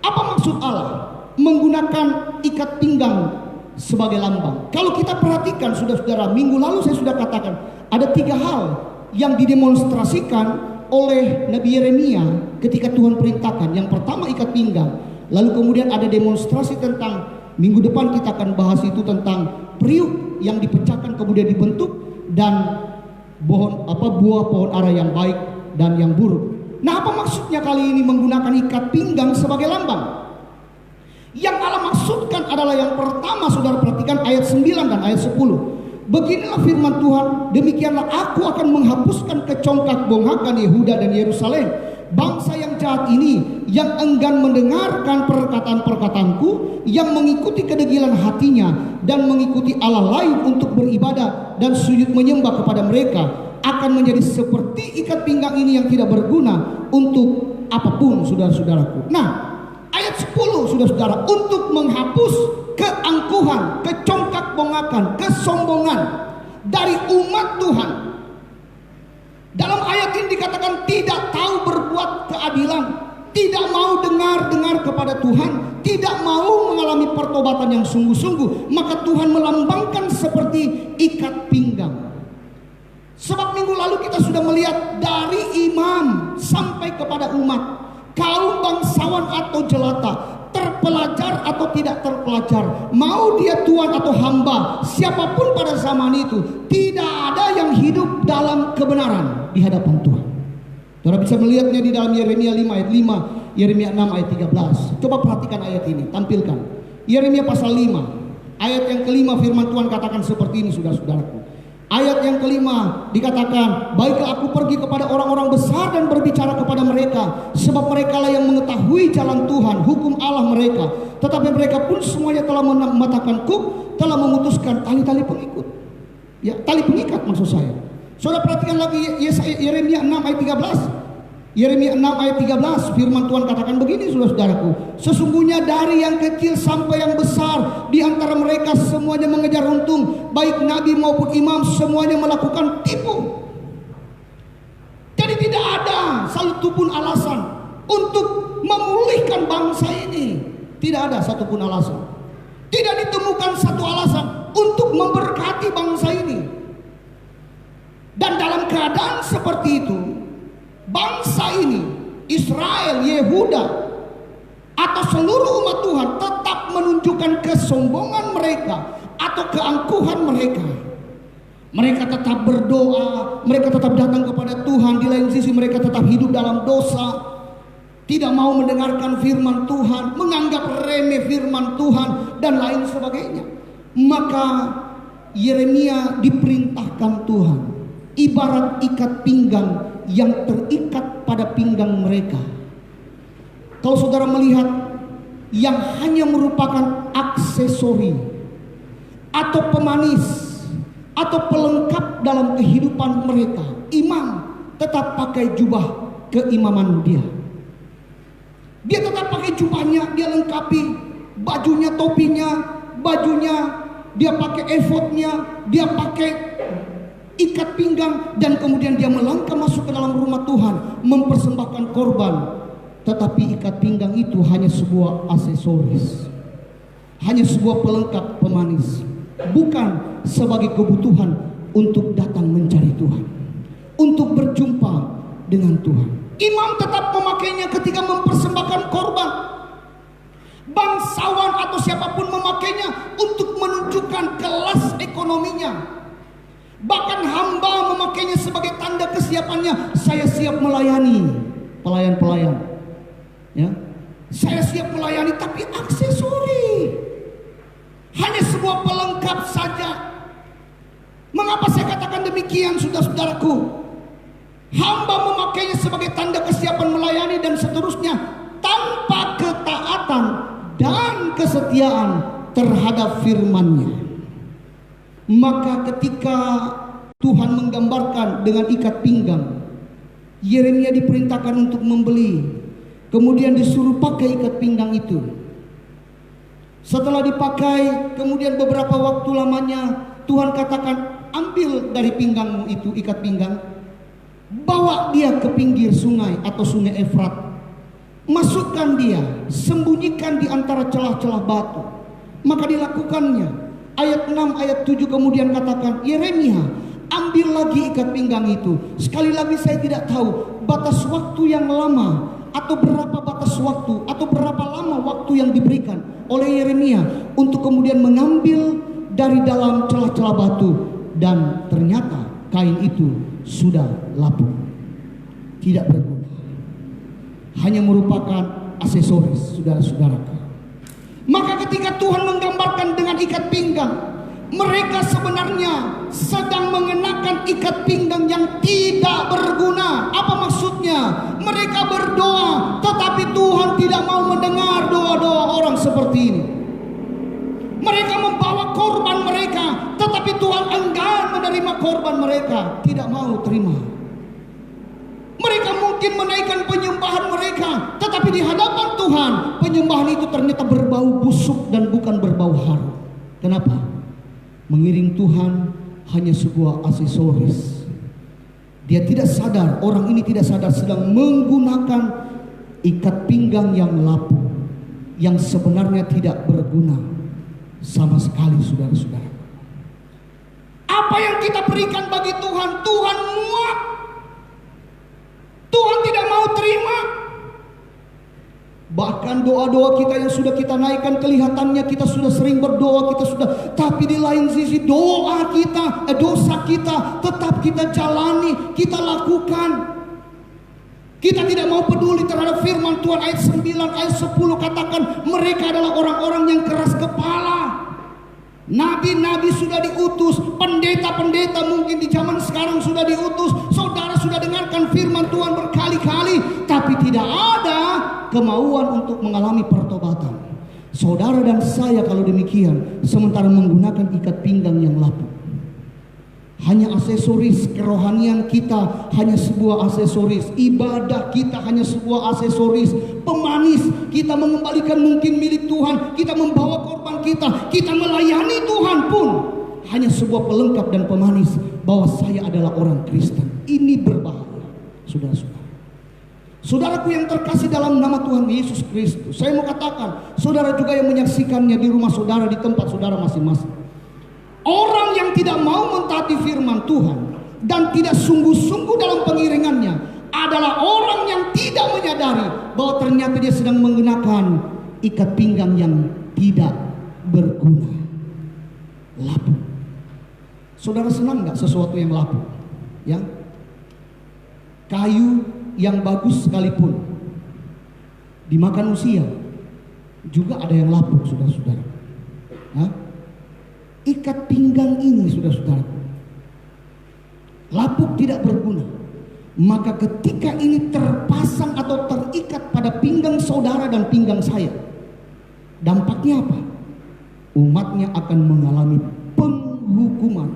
Speaker 2: Apa maksud Allah menggunakan ikat pinggang sebagai lambang? Kalau kita perhatikan, saudara-saudara, minggu lalu saya sudah katakan ada 3 hal yang didemonstrasikan oleh Nabi Yeremia ketika Tuhan perintahkan. Yang pertama ikat pinggang, lalu kemudian ada demonstrasi tentang, minggu depan kita akan bahas itu tentang periuk yang dipecahkan kemudian dibentuk, dan buah pohon ara yang baik dan yang buruk. Nah, apa maksudnya kali ini menggunakan ikat pinggang sebagai lambang? Yang Allah maksudkan adalah yang pertama, saudara perhatikan ayat 9 dan ayat 10. Beginilah firman Tuhan, demikianlah aku akan menghapuskan kecongkak bongkakan Yehuda dan Yerusalem. Bangsa yang jahat ini, yang enggan mendengarkan perkataan-perkataanku, yang mengikuti kedegilan hatinya dan mengikuti Allah lain untuk beribadah dan sujud menyembah kepada mereka, akan menjadi seperti ikat pinggang ini yang tidak berguna untuk apapun, saudara-saudaraku. Nah, ayat Ayat 10 saudara-saudara, untuk menghapus keangkuhan, kecongkak-bongakan, kesombongan dari umat Tuhan. Dalam ayat ini dikatakan tidak tahu berbuat keadilan, tidak mau dengar kepada Tuhan, tidak mau mengalami pertobatan yang sungguh-sungguh, maka Tuhan melambangkan seperti ikat pinggang. Sebab minggu lalu kita sudah melihat dari imam sampai kepada umat, kaum bangsawan atau jelata, terpelajar atau tidak terpelajar, mau dia tuan atau hamba, siapapun pada zaman itu, tidak ada yang hidup dalam kebenaran di hadapan Tuhan. Saudara bisa melihatnya di dalam Yeremia 5 ayat 5, Yeremia 6 ayat 13. Coba perhatikan ayat ini, tampilkan. Yeremia pasal 5, ayat yang kelima, firman Tuhan katakan seperti ini, saudara-saudaraku. Ayat yang kelima dikatakan, baiklah aku pergi kepada orang-orang besar dan berbicara kepada mereka, sebab mereka lah yang mengetahui jalan Tuhan, hukum Allah mereka. Tetapi mereka pun semuanya telah mematahkan kuk, telah memutuskan tali-tali pengikut. Ya, tali pengikat maksud saya. Saudara perhatikan lagi Yeremia 6 ayat 13. Yeremia 6 ayat 13, firman Tuhan katakan begini, saudara-saudaraku. Sesungguhnya dari yang kecil sampai yang besar di antara mereka semuanya mengejar untung, baik nabi maupun imam semuanya melakukan tipu. Jadi tidak ada satupun alasan untuk memulihkan bangsa ini. Tidak ada satupun alasan. Tidak ditemukan satu alasan untuk memberkati bangsa ini. Dan dalam keadaan seperti itu, bangsa ini, Israel, Yehuda, atau seluruh umat Tuhan tetap menunjukkan kesombongan mereka atau keangkuhan mereka. Mereka tetap berdoa, mereka tetap datang kepada Tuhan. Di lain sisi mereka tetap hidup dalam dosa, tidak mau mendengarkan firman Tuhan, menganggap remeh firman Tuhan, dan lain sebagainya. Maka Yeremia diperintahkan Tuhan, ibarat ikat pinggang yang terikat pada pinggang mereka. Kalau saudara melihat yang hanya merupakan aksesori atau pemanis atau pelengkap dalam kehidupan mereka, imam tetap pakai jubah keimaman dia. Dia tetap pakai jubahnya, dia lengkapi bajunya, topinya, bajunya, dia pakai efodnya, dia pakai ikat pinggang, dan kemudian dia melangkah masuk ke dalam rumah Tuhan mempersembahkan korban. Tetapi ikat pinggang itu hanya sebuah aksesoris, hanya sebuah pelengkap pemanis, bukan sebagai kebutuhan untuk datang mencari Tuhan, untuk berjumpa dengan Tuhan. Imam tetap memakainya ketika mempersembahkan korban. Bangsawan atau siapapun memakainya untuk menunjukkan kelas ekonominya. Bahkan hamba memakainya sebagai tanda kesiapannya. Saya siap melayani pelayan-pelayan, ya. Saya siap melayani, tapi aksesori, hanya sebuah pelengkap saja. Mengapa saya katakan demikian, saudara-saudaraku? Hamba memakainya sebagai tanda kesiapan melayani dan seterusnya, tanpa ketaatan dan kesetiaan terhadap firman-Nya. Maka ketika Tuhan menggambarkan dengan ikat pinggang, Yeremia diperintahkan untuk membeli, kemudian disuruh pakai ikat pinggang itu. Setelah dipakai, kemudian beberapa waktu lamanya Tuhan katakan, ambil dari pinggangmu itu ikat pinggang, bawa dia ke pinggir sungai atau sungai Efrat, masukkan dia, sembunyikan di antara celah-celah batu. Maka dilakukannya. Ayat 6, ayat 7 kemudian katakan, Yeremia, ambil lagi ikat pinggang itu. Sekali lagi saya tidak tahu batas waktu yang lama, atau berapa batas waktu, atau berapa lama waktu yang diberikan oleh Yeremia untuk kemudian mengambil dari dalam celah-celah batu. Dan ternyata kain itu sudah lapuk, tidak berguna, hanya merupakan aksesoris, saudara-saudara. Maka ketika Tuhan menggambarkan dengan ikat pinggang, mereka sebenarnya sedang mengenakan ikat pinggang yang tidak berguna. Apa maksudnya? Mereka berdoa, tetapi Tuhan tidak mau mendengar doa-doa orang seperti ini. Mereka membawa korban mereka, tetapi Tuhan enggan menerima korban mereka, tidak mau terima. Mereka mungkin menaikkan penyembahan mereka, tetapi di hadapan Tuhan Tuhan, penyembahan itu ternyata berbau busuk dan bukan berbau harum. Kenapa? Mengiring Tuhan hanya sebuah aksesoris. Dia tidak sadar, orang ini tidak sadar sedang menggunakan ikat pinggang yang lapuk, yang sebenarnya tidak berguna sama sekali, saudara-saudara. Apa yang kita berikan bagi Tuhan, Tuhan muak. Tuhan tidak mau terima. Bahkan doa-doa kita yang sudah kita naikkan, kelihatannya kita sudah sering berdoa, kita sudah, tapi di lain sisi doa kita, dosa kita tetap kita jalani, kita lakukan. Kita tidak mau peduli terhadap firman Tuhan ayat 9, ayat 10 katakan mereka adalah orang-orang yang keras kepala. Nabi-nabi sudah diutus, pendeta-pendeta mungkin di zaman sekarang sudah diutus. Saudara sudah dengarkan firman Tuhan berkali-kali, tapi tidak ada kemauan untuk mengalami pertobatan. Saudara dan saya kalau demikian, sementara menggunakan ikat pinggang yang lapuk. Hanya aksesoris, kerohanian kita hanya sebuah aksesoris, ibadah kita hanya sebuah aksesoris, pemanis, kita mengembalikan mungkin milik Tuhan, kita membawa korban kita melayani Tuhan pun hanya sebuah pelengkap dan pemanis bahwa saya adalah orang Kristen. Ini berbahaya, saudara-saudara. Saudaraku yang terkasih dalam nama Tuhan Yesus Kristus, saya mau katakan, saudara juga yang menyaksikannya di rumah saudara, di tempat saudara masing-masing. Orang yang tidak mau mentaati firman Tuhan dan tidak sungguh-sungguh dalam pengiringannya adalah orang yang tidak menyadari bahwa ternyata dia sedang menggunakan ikat pinggang yang tidak berguna, lapuk. Saudara senang nggak sesuatu yang lapuk? Ya, kayu yang bagus sekalipun dimakan usia juga ada yang lapuk, saudara-saudara. Ikat pinggang ini, saudara-saudara, lapuk tidak berguna. Maka ketika ini terpasang atau terikat pada pinggang saudara dan pinggang saya, dampaknya apa? Umatnya akan mengalami penghukuman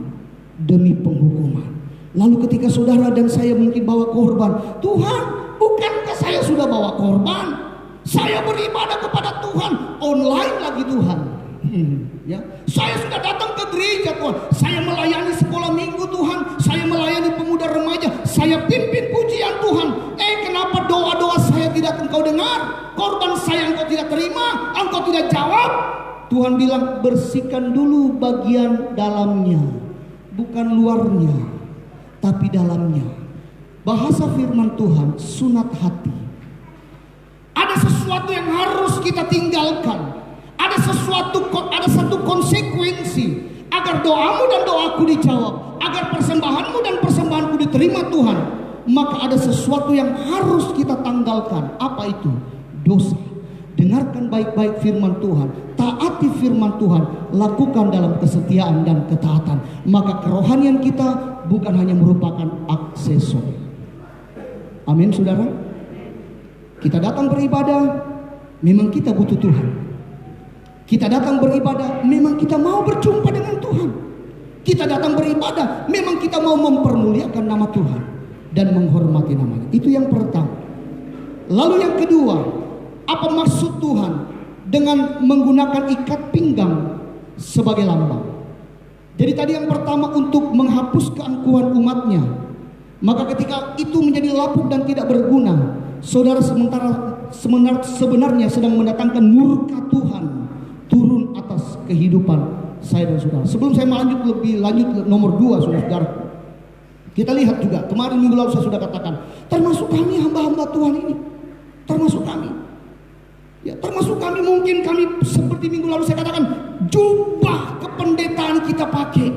Speaker 2: demi penghukuman. Lalu ketika saudara dan saya mungkin bawa korban, Tuhan, bukankah saya sudah bawa korban? Saya beribadah kepada Tuhan, online lagi Tuhan. Ya, saya sudah datang ke gereja Tuhan, saya melayani sekolah minggu Tuhan, saya melayani pemuda remaja, saya pimpin pujian Tuhan. Kenapa doa-doa saya tidak engkau dengar? Korban saya engkau tidak terima, engkau tidak jawab. Tuhan bilang bersihkan dulu bagian dalamnya, bukan luarnya, tapi dalamnya. Bahasa firman Tuhan, sunat hati. Ada sesuatu yang harus kita tinggalkan. Ada satu konsekuensi agar doamu dan doaku dijawab, agar persembahanmu dan persembahanku diterima Tuhan. Maka ada sesuatu yang harus kita tanggalkan. Apa itu? Dosa. Dengarkan baik-baik firman Tuhan, taati firman Tuhan, lakukan dalam kesetiaan dan ketaatan. Maka kerohanian kita bukan hanya merupakan aksesori. Amin, saudara. Kita datang beribadah, memang kita butuh Tuhan. Kita datang beribadah, memang kita mau berjumpa dengan Tuhan. Kita datang beribadah, memang kita mau mempermuliakan nama Tuhan dan menghormati namanya. Itu yang pertama. Lalu yang kedua, apa maksud Tuhan dengan menggunakan ikat pinggang sebagai lambang? Jadi tadi yang pertama untuk menghapus keangkuhan umatnya. Maka ketika itu menjadi lapuk dan tidak berguna, saudara sebenarnya sedang mendatangkan murka Tuhan turun atas kehidupan saya dan saudara. Sebelum saya lebih lanjut nomor 2, saudara, kita lihat juga kemarin minggu lalu saya sudah katakan, termasuk kami hamba-hamba Tuhan ini, termasuk kami, ya, termasuk kami, mungkin kami seperti minggu lalu saya katakan, jubah kependetaan kita pakai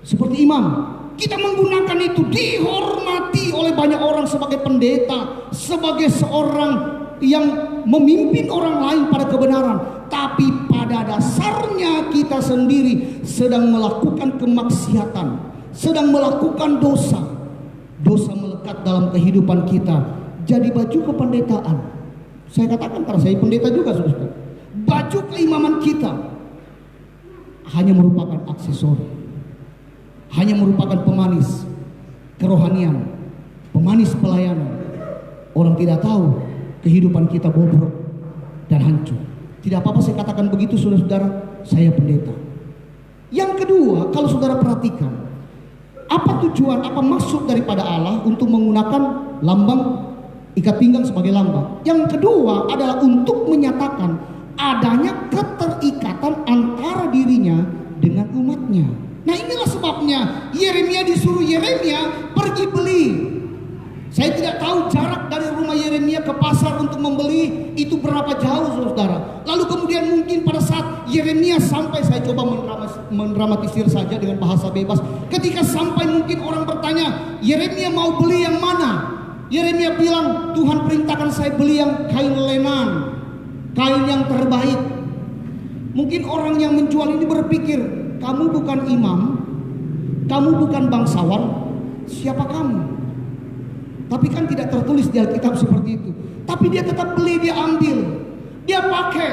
Speaker 2: seperti imam, kita menggunakan itu, dihormati oleh banyak orang sebagai pendeta, sebagai seorang yang memimpin orang lain pada kebenaran. Tapi pada dasarnya kita sendiri sedang melakukan kemaksiatan, sedang melakukan dosa. Dosa melekat dalam kehidupan kita, jadi baju kependetaan. Saya katakan karena saya pendeta juga, saudara. Baju keimaman kita hanya merupakan aksesori, hanya merupakan pemanis kerohanian, pemanis pelayanan. Orang tidak tahu kehidupan kita bobrok dan hancur. Tidak apa-apa saya katakan begitu, saudara-saudara, saya pendeta. Yang kedua, kalau saudara perhatikan, apa tujuan, apa maksud daripada Allah untuk menggunakan lambang ikat pinggang sebagai lambang? Yang kedua adalah untuk menyatakan adanya keterikatan antara dirinya dengan umatnya. Nah, inilah sebabnya Yeremia disuruh pergi beli. Saya tidak tahu jarak dari rumah Yeremia ke pasar untuk membeli itu berapa jauh, saudara. Lalu kemudian mungkin pada saat Yeremia sampai, saya coba mendramatisir saja dengan bahasa bebas. Ketika sampai mungkin orang bertanya, Yeremia mau beli yang mana? Yeremia bilang, Tuhan perintahkan saya beli yang kain lenan, kain yang terbaik. Mungkin orang yang menjual ini berpikir, kamu bukan imam, kamu bukan bangsawan, siapa kamu? Tapi kan tidak tertulis di Alkitab seperti itu. Tapi dia tetap beli, dia ambil, dia pakai.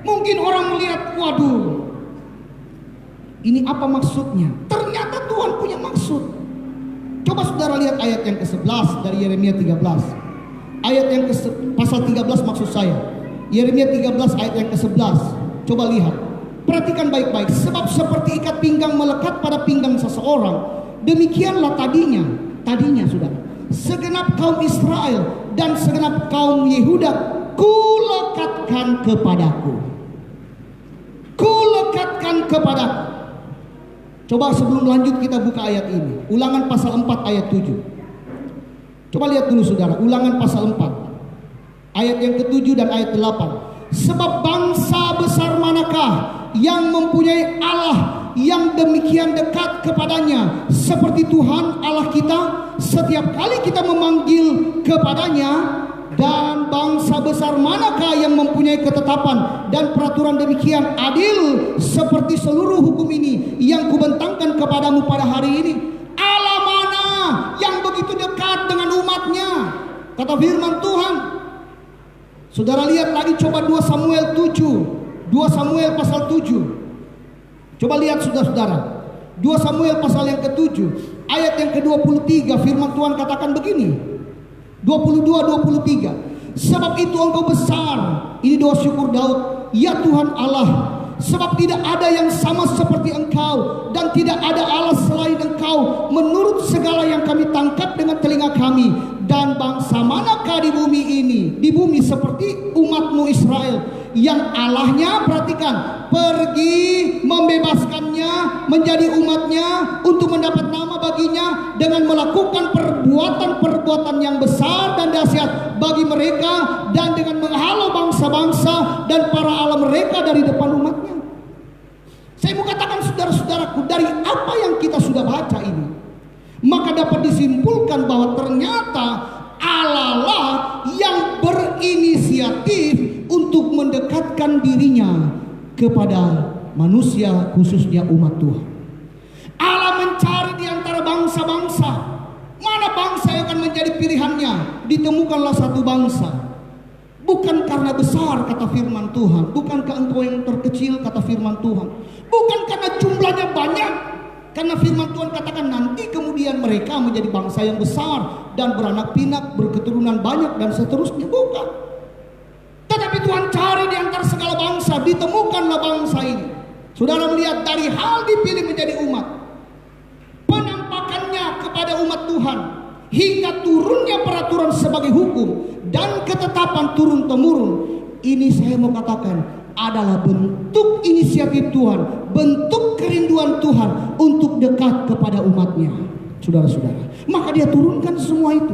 Speaker 2: Mungkin orang melihat, waduh, ini apa maksudnya? Ternyata Tuhan punya maksud. Coba saudara lihat ayat yang ke-11 dari Yeremia 13. Ayat yang pasal 13 maksud saya. Yeremia 13 ayat yang ke-11. Coba lihat. Perhatikan baik-baik. Sebab seperti ikat pinggang melekat pada pinggang seseorang, demikianlah tadinya saudara, segenap kaum Israel dan segenap kaum Yehuda kulekatkan kepadaku. Kulekatkan kepadaku. Coba sebelum lanjut kita buka ayat ini. Ulangan pasal 4 ayat 7. Coba lihat dulu saudara. Ulangan pasal 4 ayat yang ke-7 dan ayat 8. Sebab bangsa besar manakah yang mempunyai Allah yang demikian dekat kepadanya seperti Tuhan Allah kita setiap kali kita memanggil kepadanya, dan bangsa besar manakah yang mempunyai ketetapan dan peraturan demikian adil seperti seluruh hukum ini yang kubentangkan kepadamu pada hari ini? Allah mana yang begitu dekat dengan umatnya, kata firman Tuhan. Saudara lihat lagi, coba 2 Samuel 7, 2 Samuel pasal 7. Coba lihat saudara-saudara, 2 Samuel pasal yang ke-7 ayat yang ke-23, firman Tuhan katakan begini, 22-23. Sebab itu engkau besar, ini doa syukur Daud, ya Tuhan Allah, sebab tidak ada yang sama seperti engkau dan tidak ada Allah selain engkau menurut segala yang kami tangkap dengan telinga kami. Dan bangsa manakah di bumi ini, di bumi seperti umatmu Israel, yang Allahnya, perhatikan, pergi membebaskannya menjadi umatnya untuk mendapat nama baginya dengan melakukan perbuatan-perbuatan yang besar dan dahsyat bagi mereka, dan dengan menghalau bangsa-bangsa dan para Allah mereka dari depan umatnya. Saya mau katakan saudara-saudaraku, dari apa yang kita sudah baca ini, maka dapat disimpulkan bahwa ternyata Allah lah yang berinisiatif untuk mendekatkan dirinya kepada manusia, khususnya umat Tuhan. Allah mencari di antara bangsa-bangsa, mana bangsa yang akan menjadi pilihannya. Ditemukanlah satu bangsa. Bukan karena besar, kata firman Tuhan. Bukankah engkau yang terkecil, kata firman Tuhan. Bukan karena jumlahnya banyak, karena firman Tuhan katakan nanti kemudian mereka menjadi bangsa yang besar dan beranak pinak, berketurunan banyak dan seterusnya. Bukan. Tetapi Tuhan cari di antara segala bangsa, ditemukanlah bangsa ini. Saudara melihat dari hal dipilih menjadi umat, penampakannya kepada umat Tuhan, hingga turunnya peraturan sebagai hukum dan ketetapan turun-temurun. Ini saya mau katakan adalah bentuk inisiatif Tuhan, bentuk kerinduan Tuhan untuk dekat kepada umatnya, saudara-saudara. Maka dia turunkan semua itu.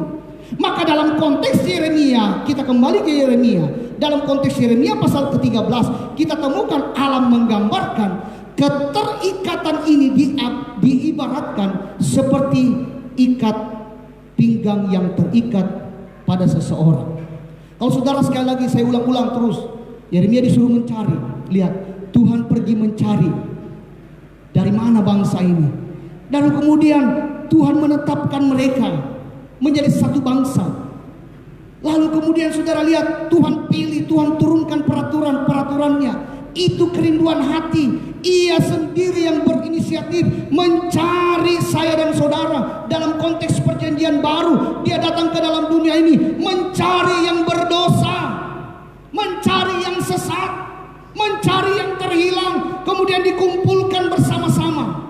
Speaker 2: Maka dalam konteks Yeremia, kita kembali ke Yeremia. Dalam konteks Yeremia pasal ke-13, kita temukan Allah menggambarkan keterikatan ini diibaratkan seperti ikat pinggang yang terikat pada seseorang. Kalau saudara, sekali lagi saya ulang-ulang terus, Yeremia disuruh mencari. Lihat, Tuhan pergi mencari dari mana bangsa ini. Dan kemudian Tuhan menetapkan mereka menjadi satu bangsa. Lalu kemudian saudara lihat, Tuhan pilih, Tuhan turunkan peraturan-peraturannya. Itu kerinduan hati. Ia sendiri yang berinisiatif mencari saya dan saudara. Dalam konteks perjanjian baru, dia datang ke dalam dunia ini mencari yang berdosa, mencari yang sesat, mencari yang terhilang, kemudian dikumpulkan bersama-sama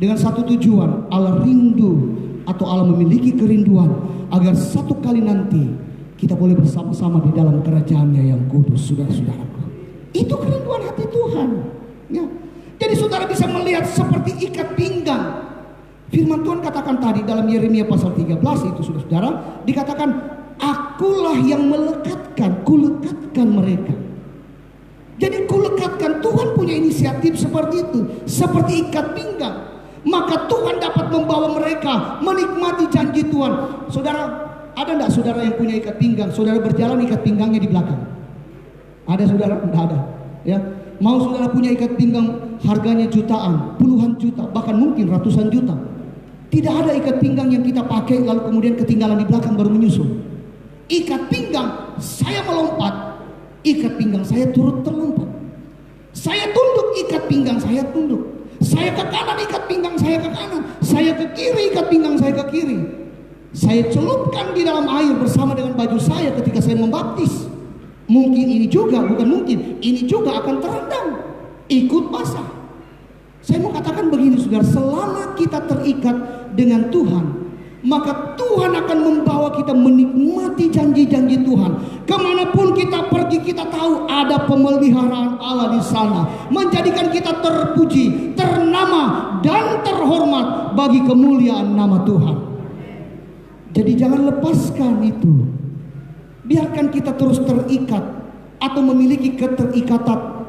Speaker 2: dengan satu tujuan. Allah rindu atau Allah memiliki kerinduan agar satu kali nanti kita boleh bersama-sama di dalam kerajaannya yang kudus, saudara-saudaraku. Itu kerinduan hati Tuhan, ya. Jadi saudara bisa melihat seperti ikat pinggang. Firman Tuhan katakan tadi dalam Yeremia pasal 13 itu, saudara-saudara, dikatakan akulah yang melekatkan, kulekatkan mereka. Jadi kulekatkan, Tuhan punya inisiatif seperti itu, seperti ikat pinggang. Maka Tuhan dapat membawa mereka menikmati janji Tuhan. Saudara, ada enggak saudara yang punya ikat pinggang? Saudara berjalan ikat pinggangnya di belakang. Ada saudara? Enggak ada. Ya. Mau saudara punya ikat pinggang harganya jutaan, puluhan juta, bahkan mungkin ratusan juta. Tidak ada ikat pinggang yang kita pakai lalu kemudian ketinggalan di belakang baru menyusul. Ikat pinggang, saya melompat, ikat pinggang saya turut terlompat. Saya tunduk, ikat pinggang saya tunduk. Saya ke kanan, ikat pinggang saya ke kanan. Saya ke kiri, ikat pinggang saya ke kiri. Saya celupkan di dalam air bersama dengan baju saya ketika saya membaptis. Mungkin ini juga, bukan mungkin, ini juga akan terendam, ikut basah. Saya mau katakan begini saudara, selama kita terikat dengan Tuhan, maka Tuhan akan membawa kita menikmati janji-janji Tuhan. Kemanapun kita pergi, kita tahu ada pemeliharaan Allah di sana, menjadikan kita terpuji, ternama, dan terhormat bagi kemuliaan nama Tuhan. Jadi jangan lepaskan itu. Biarkan kita terus terikat atau memiliki keterikatan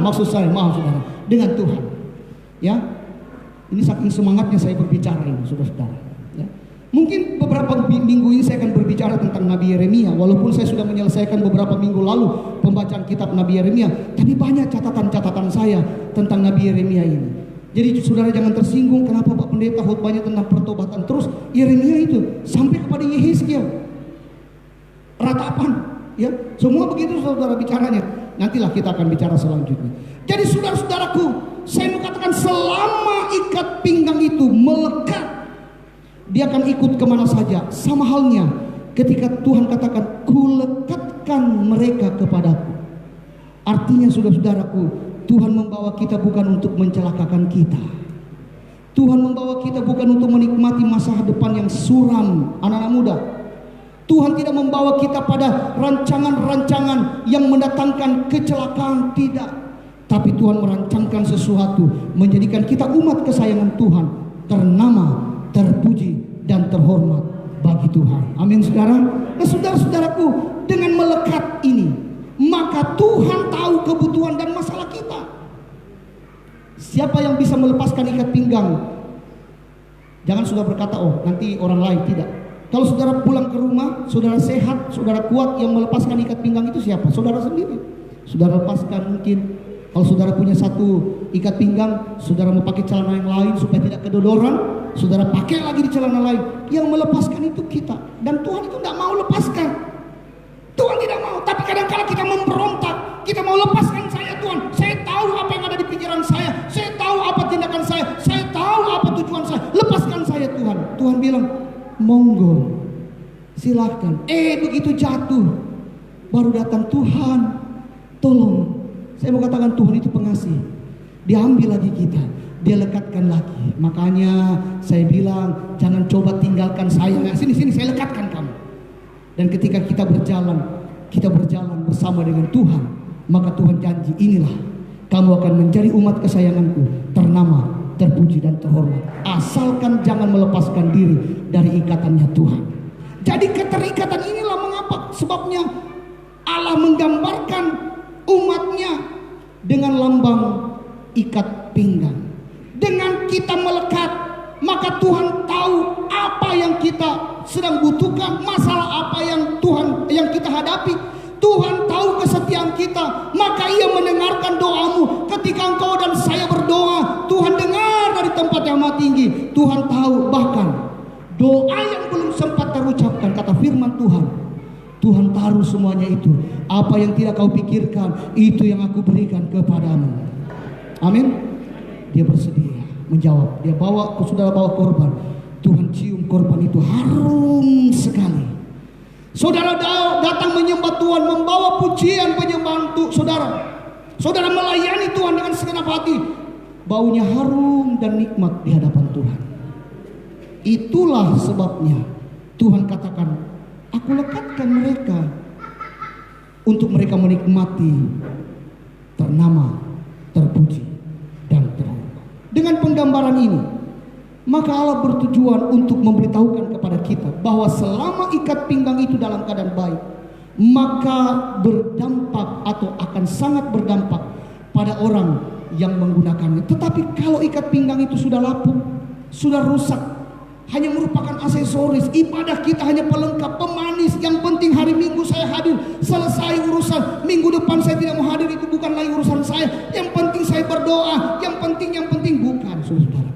Speaker 2: maksud saya, maaf saudara, dengan Tuhan. Ya. Ini saking semangatnya saya berbicara ini, saudara-saudara. Ya. Mungkin beberapa minggu ini saya akan berbicara tentang Nabi Yeremia. Walaupun saya sudah menyelesaikan beberapa minggu lalu pembacaan kitab Nabi Yeremia, tapi banyak catatan-catatan saya tentang Nabi Yeremia ini. Jadi saudara jangan tersinggung kenapa Pak Pendeta khotbahnya tentang pertobatan terus. Yeremia itu sampai kepada Yehezkiel, ratapan, ya semua begitu saudara bicaranya. Nantilah kita akan bicara selanjutnya. Jadi saudara-saudaraku, saya mau katakan selama ikat pinggang itu melekat, dia akan ikut kemana saja. Sama halnya ketika Tuhan katakan kulekatkan mereka kepadaku. Artinya saudara-saudaraku, Tuhan membawa kita bukan untuk mencelakakan kita. Tuhan membawa kita bukan untuk menikmati masa depan yang suram, anak-anak muda. Tuhan tidak membawa kita pada rancangan-rancangan yang mendatangkan kecelakaan, tidak. Tapi Tuhan merancangkan sesuatu, menjadikan kita umat kesayangan Tuhan, ternama, terpuji, dan terhormat bagi Tuhan. Amin saudara. Nah saudara-saudaraku, dengan melekat ini, maka Tuhan tahu kebutuhan dan masalah kita. Siapa yang bisa melepaskan ikat pinggang? Jangan saudara berkata, oh nanti orang lain, tidak. Kalau saudara pulang ke rumah, saudara sehat, saudara kuat, yang melepaskan ikat pinggang itu siapa? Saudara sendiri. Saudara lepaskan mungkin. Kalau saudara punya satu ikat pinggang, saudara mau pakai celana yang lain supaya tidak kedodoran, saudara pakai lagi di celana lain. Yang melepaskan itu kita. Dan Tuhan itu tidak mau lepaskan. Tuhan tidak mau. Tapi kadang-kadang kita memberontak. Kita mau lepaskan saya Tuhan. Saya tahu apa yang ada di pikiran saya. Saya tahu apa tindakan saya. Saya tahu apa tujuan saya. Lepaskan saya Tuhan. Tuhan bilang, monggo, silahkan. Begitu jatuh, baru datang Tuhan, tolong. Saya mau katakan Tuhan itu pengasih. Dia ambil lagi kita, dia lekatkan lagi. Makanya saya bilang jangan coba tinggalkan saya. Nah, sini saya lekatkan kamu. Dan ketika kita berjalan bersama dengan Tuhan, maka Tuhan janji, inilah kamu akan menjadi umat kesayanganku, ternama, terpuji dan terhormat. Asalkan jangan melepaskan diri dari ikatannya Tuhan. Jadi keterikatan inilah mengapa sebabnya Allah menggambarkan umatnya dengan lambang ikat pinggang. Dengan kita melekat, maka Tuhan tahu apa yang kita sedang butuhkan, masalah apa yang kita hadapi. Tuhan tahu kesetiaan kita, maka Ia mendengarkan doamu. Ketika engkau dan saya berdoa, Tuhan dengar dari tempat yang maha tinggi. Tuhan tahu bahkan doa yang belum sempat terucapkan, kata firman Tuhan, Tuhan taruh semuanya itu. Apa yang tidak kau pikirkan, itu yang aku berikan kepadamu. Amin. Dia bersedia menjawab. Dia bawa, saudara bawa korban. Tuhan cium korban itu harum sekali. Saudara datang menyembah Tuhan, membawa pujian penyembahan saudara. Saudara melayani Tuhan dengan segenap hati. Baunya harum dan nikmat di hadapan Tuhan. Itulah sebabnya Tuhan katakan, aku lekatkan mereka untuk mereka menikmati, ternama, terpuji, dan terhormat. Dengan penggambaran ini, maka Allah bertujuan untuk memberitahukan kepada kita bahwa selama ikat pinggang itu dalam keadaan baik, maka berdampak atau akan sangat berdampak pada orang yang menggunakannya. Tetapi kalau ikat pinggang itu sudah lapuk, sudah rusak, hanya merupakan aksesoris, ibadah kita hanya pelengkap, pemanis. Yang penting hari Minggu saya hadir, selesai urusan. Minggu depan saya tidak mau hadir, itu bukan lagi urusan saya. Yang penting saya berdoa, yang penting bukan, saudara.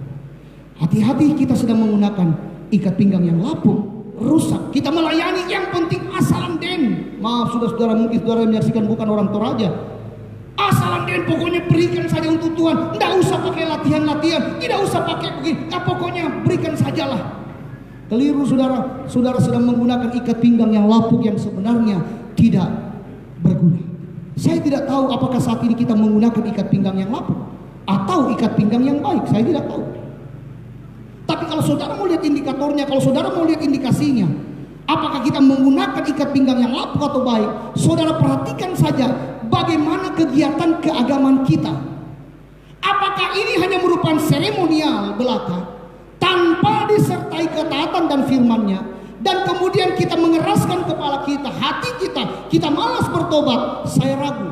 Speaker 2: Hati-hati, kita sedang menggunakan ikat pinggang yang lapuk, rusak. Kita melayani yang penting asalan den. Maaf saudara-saudara, mungkin saudara menyaksikan bukan orang Toraja. Asalan den, pokoknya berikan saja untuk Tuhan. Tidak usah pakai latihan-latihan, tidak usah pakai begini. Pokoknya berikan sajalah. Keliru saudara. Saudara sedang menggunakan ikat pinggang yang lapuk yang sebenarnya tidak berguna. Saya tidak tahu apakah saat ini kita menggunakan ikat pinggang yang lapuk atau ikat pinggang yang baik. Saya tidak tahu. Tapi kalau saudara mau lihat indikatornya, kalau saudara mau lihat indikasinya, apakah kita menggunakan ikat pinggang yang lapuk atau baik, saudara perhatikan saja bagaimana kegiatan keagamaan kita. Apakah ini hanya merupakan seremonial belaka tanpa disertai ketaatan dan firman-Nya, dan kemudian kita mengeraskan kepala kita, hati kita malas bertobat. Saya ragu,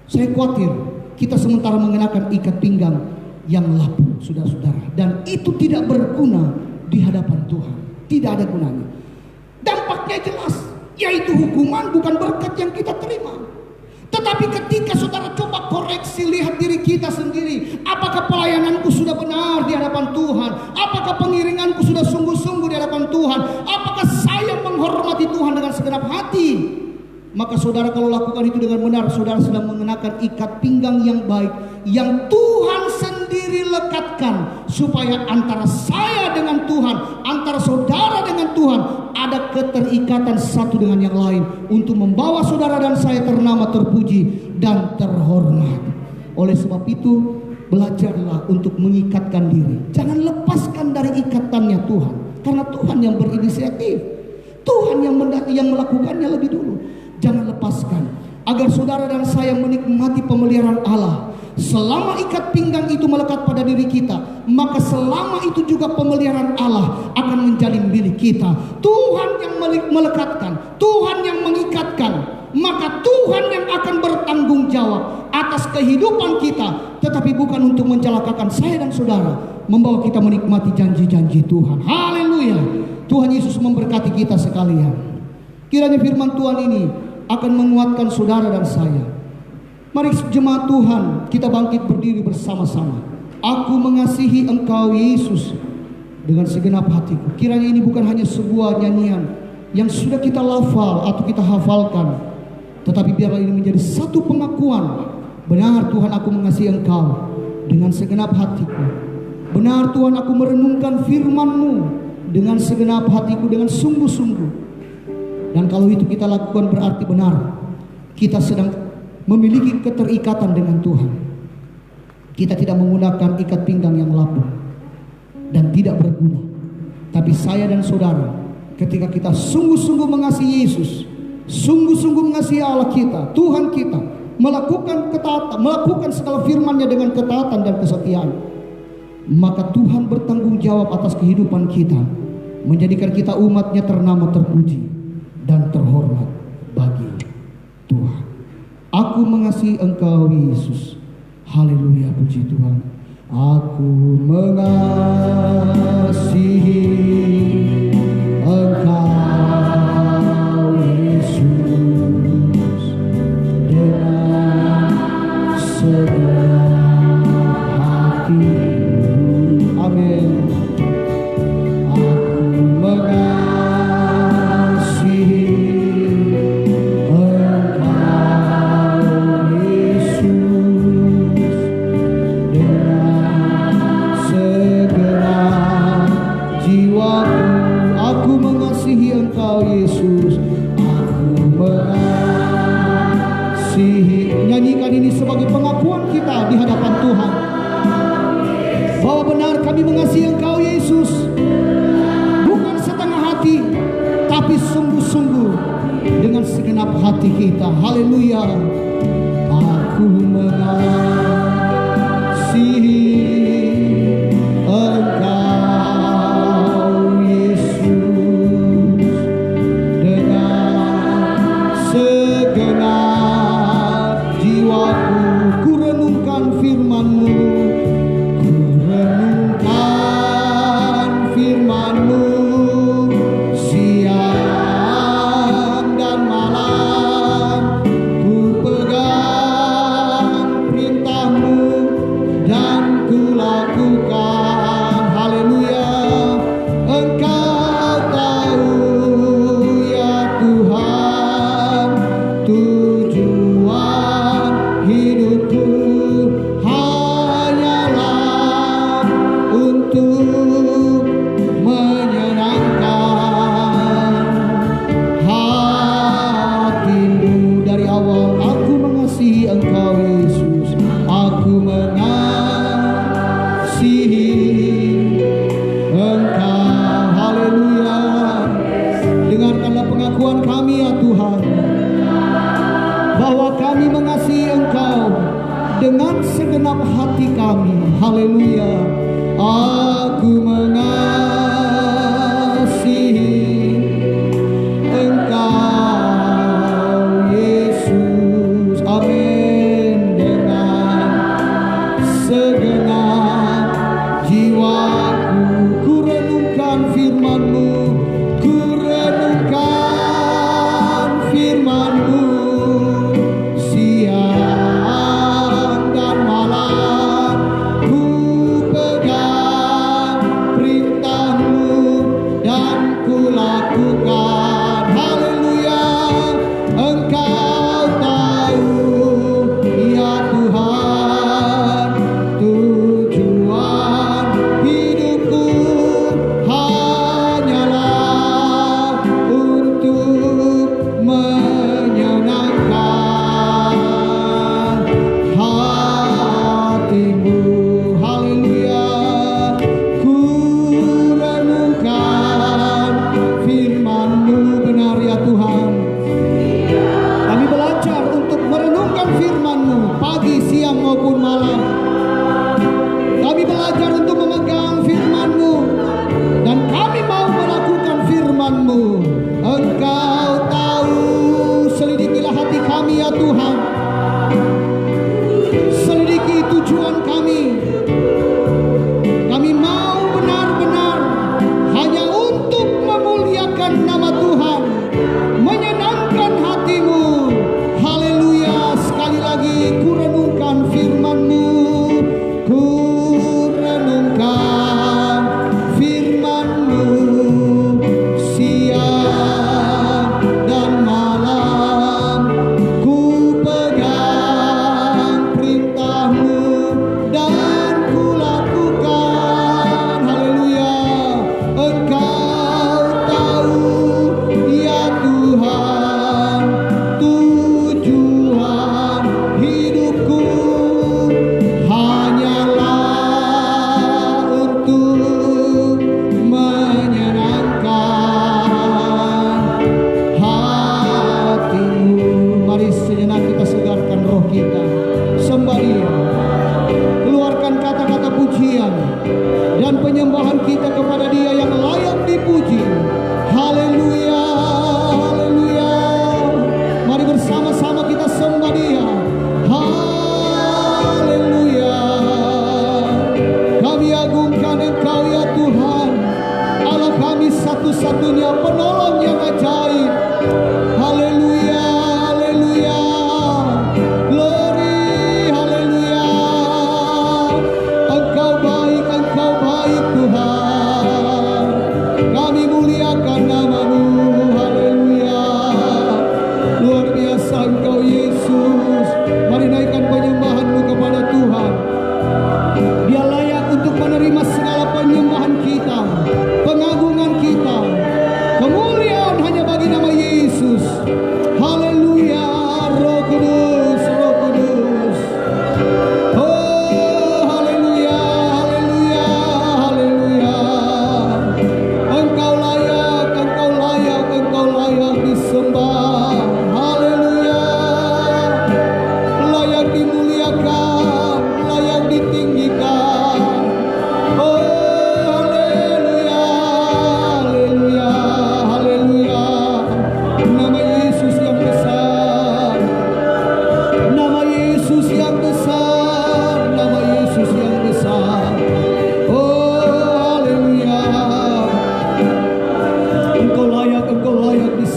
Speaker 2: saya khawatir kita sementara mengenakan ikat pinggang yang lapuk, saudara-saudara, dan itu tidak berguna di hadapan Tuhan. Tidak ada gunanya. Dampaknya jelas, yaitu hukuman, bukan berkat yang kita terima. Tetapi ketika saudara coba koreksi, lihat diri kita sendiri, apakah pelayananku sudah benar di hadapan Tuhan? Apakah pengiringanku sudah sungguh-sungguh di hadapan Tuhan? Apakah saya menghormati Tuhan dengan segenap hati? Maka saudara kalau lakukan itu dengan benar, saudara sedang mengenakan ikat pinggang yang baik, yang Tuhan sendiri lekatkan, supaya antara saya dengan Tuhan, antara saudara dengan Tuhan, ada keterikatan satu dengan yang lain, untuk membawa saudara dan saya ternama, terpuji, dan terhormat. Oleh sebab itu, belajarlah untuk mengikatkan diri. Jangan lepaskan dari ikatannya Tuhan, karena Tuhan yang berinisiatif, Tuhan yang melakukannya lebih dulu. Jangan lepaskan, agar saudara dan saya menikmati pemeliharaan Allah. Selama ikat pinggang itu melekat pada diri kita, maka selama itu juga pemeliharaan Allah akan menjadi milik kita. Tuhan yang melekatkan, Tuhan yang mengikatkan, maka Tuhan yang akan bertanggung jawab atas kehidupan kita. Tetapi bukan untuk mencelakakan saya dan saudara, membawa kita menikmati janji-janji Tuhan. Haleluya. Tuhan Yesus memberkati kita sekalian. Kiranya firman Tuhan ini akan menguatkan saudara dan saya. Mari jemaat Tuhan, kita bangkit berdiri bersama-sama. Aku mengasihi Engkau Yesus dengan segenap hatiku. Kiranya ini bukan hanya sebuah nyanyian yang sudah kita lafal atau kita hafalkan, tetapi biarlah ini menjadi satu pengakuan. Benar Tuhan, aku mengasihi Engkau dengan segenap hatiku. Benar Tuhan, aku merenungkan firman-Mu dengan segenap hatiku, dengan sungguh-sungguh. Dan kalau itu kita lakukan, berarti benar kita sedang memiliki keterikatan dengan Tuhan. Kita tidak menggunakan ikat pinggang yang lapuk dan tidak berguna. Tapi saya dan saudara, ketika kita sungguh-sungguh mengasihi Yesus, sungguh-sungguh mengasihi Allah kita, Tuhan kita, melakukan ketaatan, melakukan segala firman-Nya dengan ketaatan dan kesetiaan, maka Tuhan bertanggung jawab atas kehidupan kita, menjadikan kita umat-Nya ternama, terpuji, dan terhormat bagi Tuhan. Aku mengasihi Engkau Yesus. Haleluya, puji Tuhan. Aku mengasihi Engkau Yesus dengan segenap hati. Amin. Aku mengasihi Yesus. Aku mengasihi. Nyanyikan ini sebagai pengakuan kita di hadapan Tuhan, bahwa benar kami mengasihi Engkau Yesus, bukan setengah hati, tapi sungguh-sungguh dengan segenap hati kita. Haleluya. Aku mengasihi Engkau Yesus dengan segenap jiwaku. Ku renungkan firman-Mu, ku renungkan firman-Mu siang dan malam. Ku pegang perintah-Mu dan ku lakukan. Haleluya. Engkau tahu ya Tuhan, tujuan hidupku hanyalah untuk menyenangkan hati-Mu. Dari awal aku mengasihi Engkau Yesus, aku mengasihi Engkau. Haleluya. Dengarkanlah pengakuan kami ya Tuhan, bahwa kami mengasihi Engkau dengan segenap hati kami. Haleluya. Aku mengasihi Engkau Yesus. Amin. Dengan segenap jiwaku, ku renungkan firman-Mu, ku renungkan firman-Mu siang dan malam. Ku pegang perintah-Mu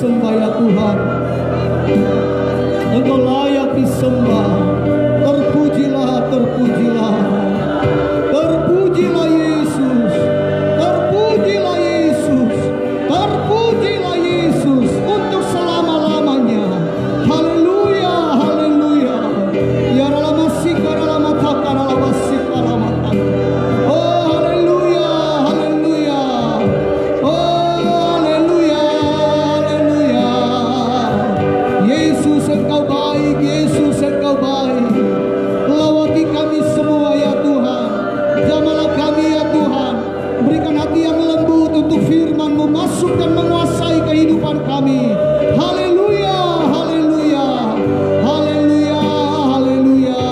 Speaker 2: disembah ya Tuhan. Engkau layak disembah. Terpujilah, terpujilah. Terpujilah Yesus. Terpujilah Yesus. Terpujilah Yesus untuk selama-lamanya. Haleluya, haleluya. Ya ralama sikara lama takara lama sikara mata. Oh haleluya, haleluya. Oh haleluya, haleluya. Yesus engkau baik, Yesus engkau baik. Lawati kami semua ya Tuhan. Jamalah kami ya Tuhan. Berikan hati yang lembut untuk firman-Mu masuk dan menguasai kehidupan kami. Haleluya, haleluya. Haleluya, haleluya.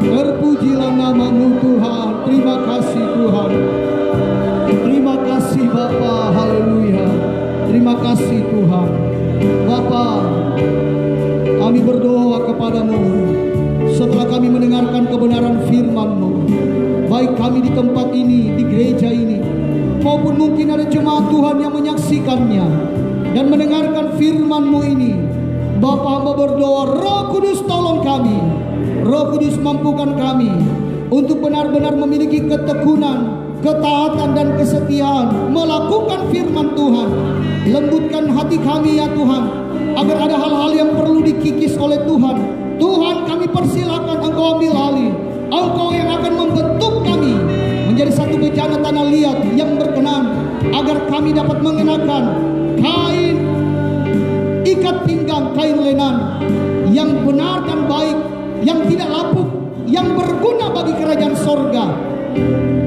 Speaker 2: Terpujilah nama-Mu Tuhan. Terima kasih Tuhan. Terima kasih Bapa. Haleluya. Terima kasih Tuhan. Bapa, kami berdoa kepadamu setelah kami mendengarkan kebenaran firman-Mu. Baik kami di tempat ini, di gereja ini, maupun mungkin ada jemaat Tuhan yang menyaksikannya dan mendengarkan firman-Mu ini. Bapa, hamba berdoa, Roh Kudus tolong kami. Roh Kudus mampukan kami untuk benar-benar memiliki ketekunan, ketaatan dan kesetiaan melakukan firman Tuhan. Lembutkan hati kami ya Tuhan, agar ada hal-hal yang perlu dikikis oleh Tuhan. Tuhan, kami persilakan Engkau ambil alih. Engkau yang akan membentuk kami menjadi satu bejana tanah liat yang berkenan, agar kami dapat mengenakan kain ikat pinggang, kain lenan yang benar dan baik, yang tidak lapuk, yang berguna bagi kerajaan sorga,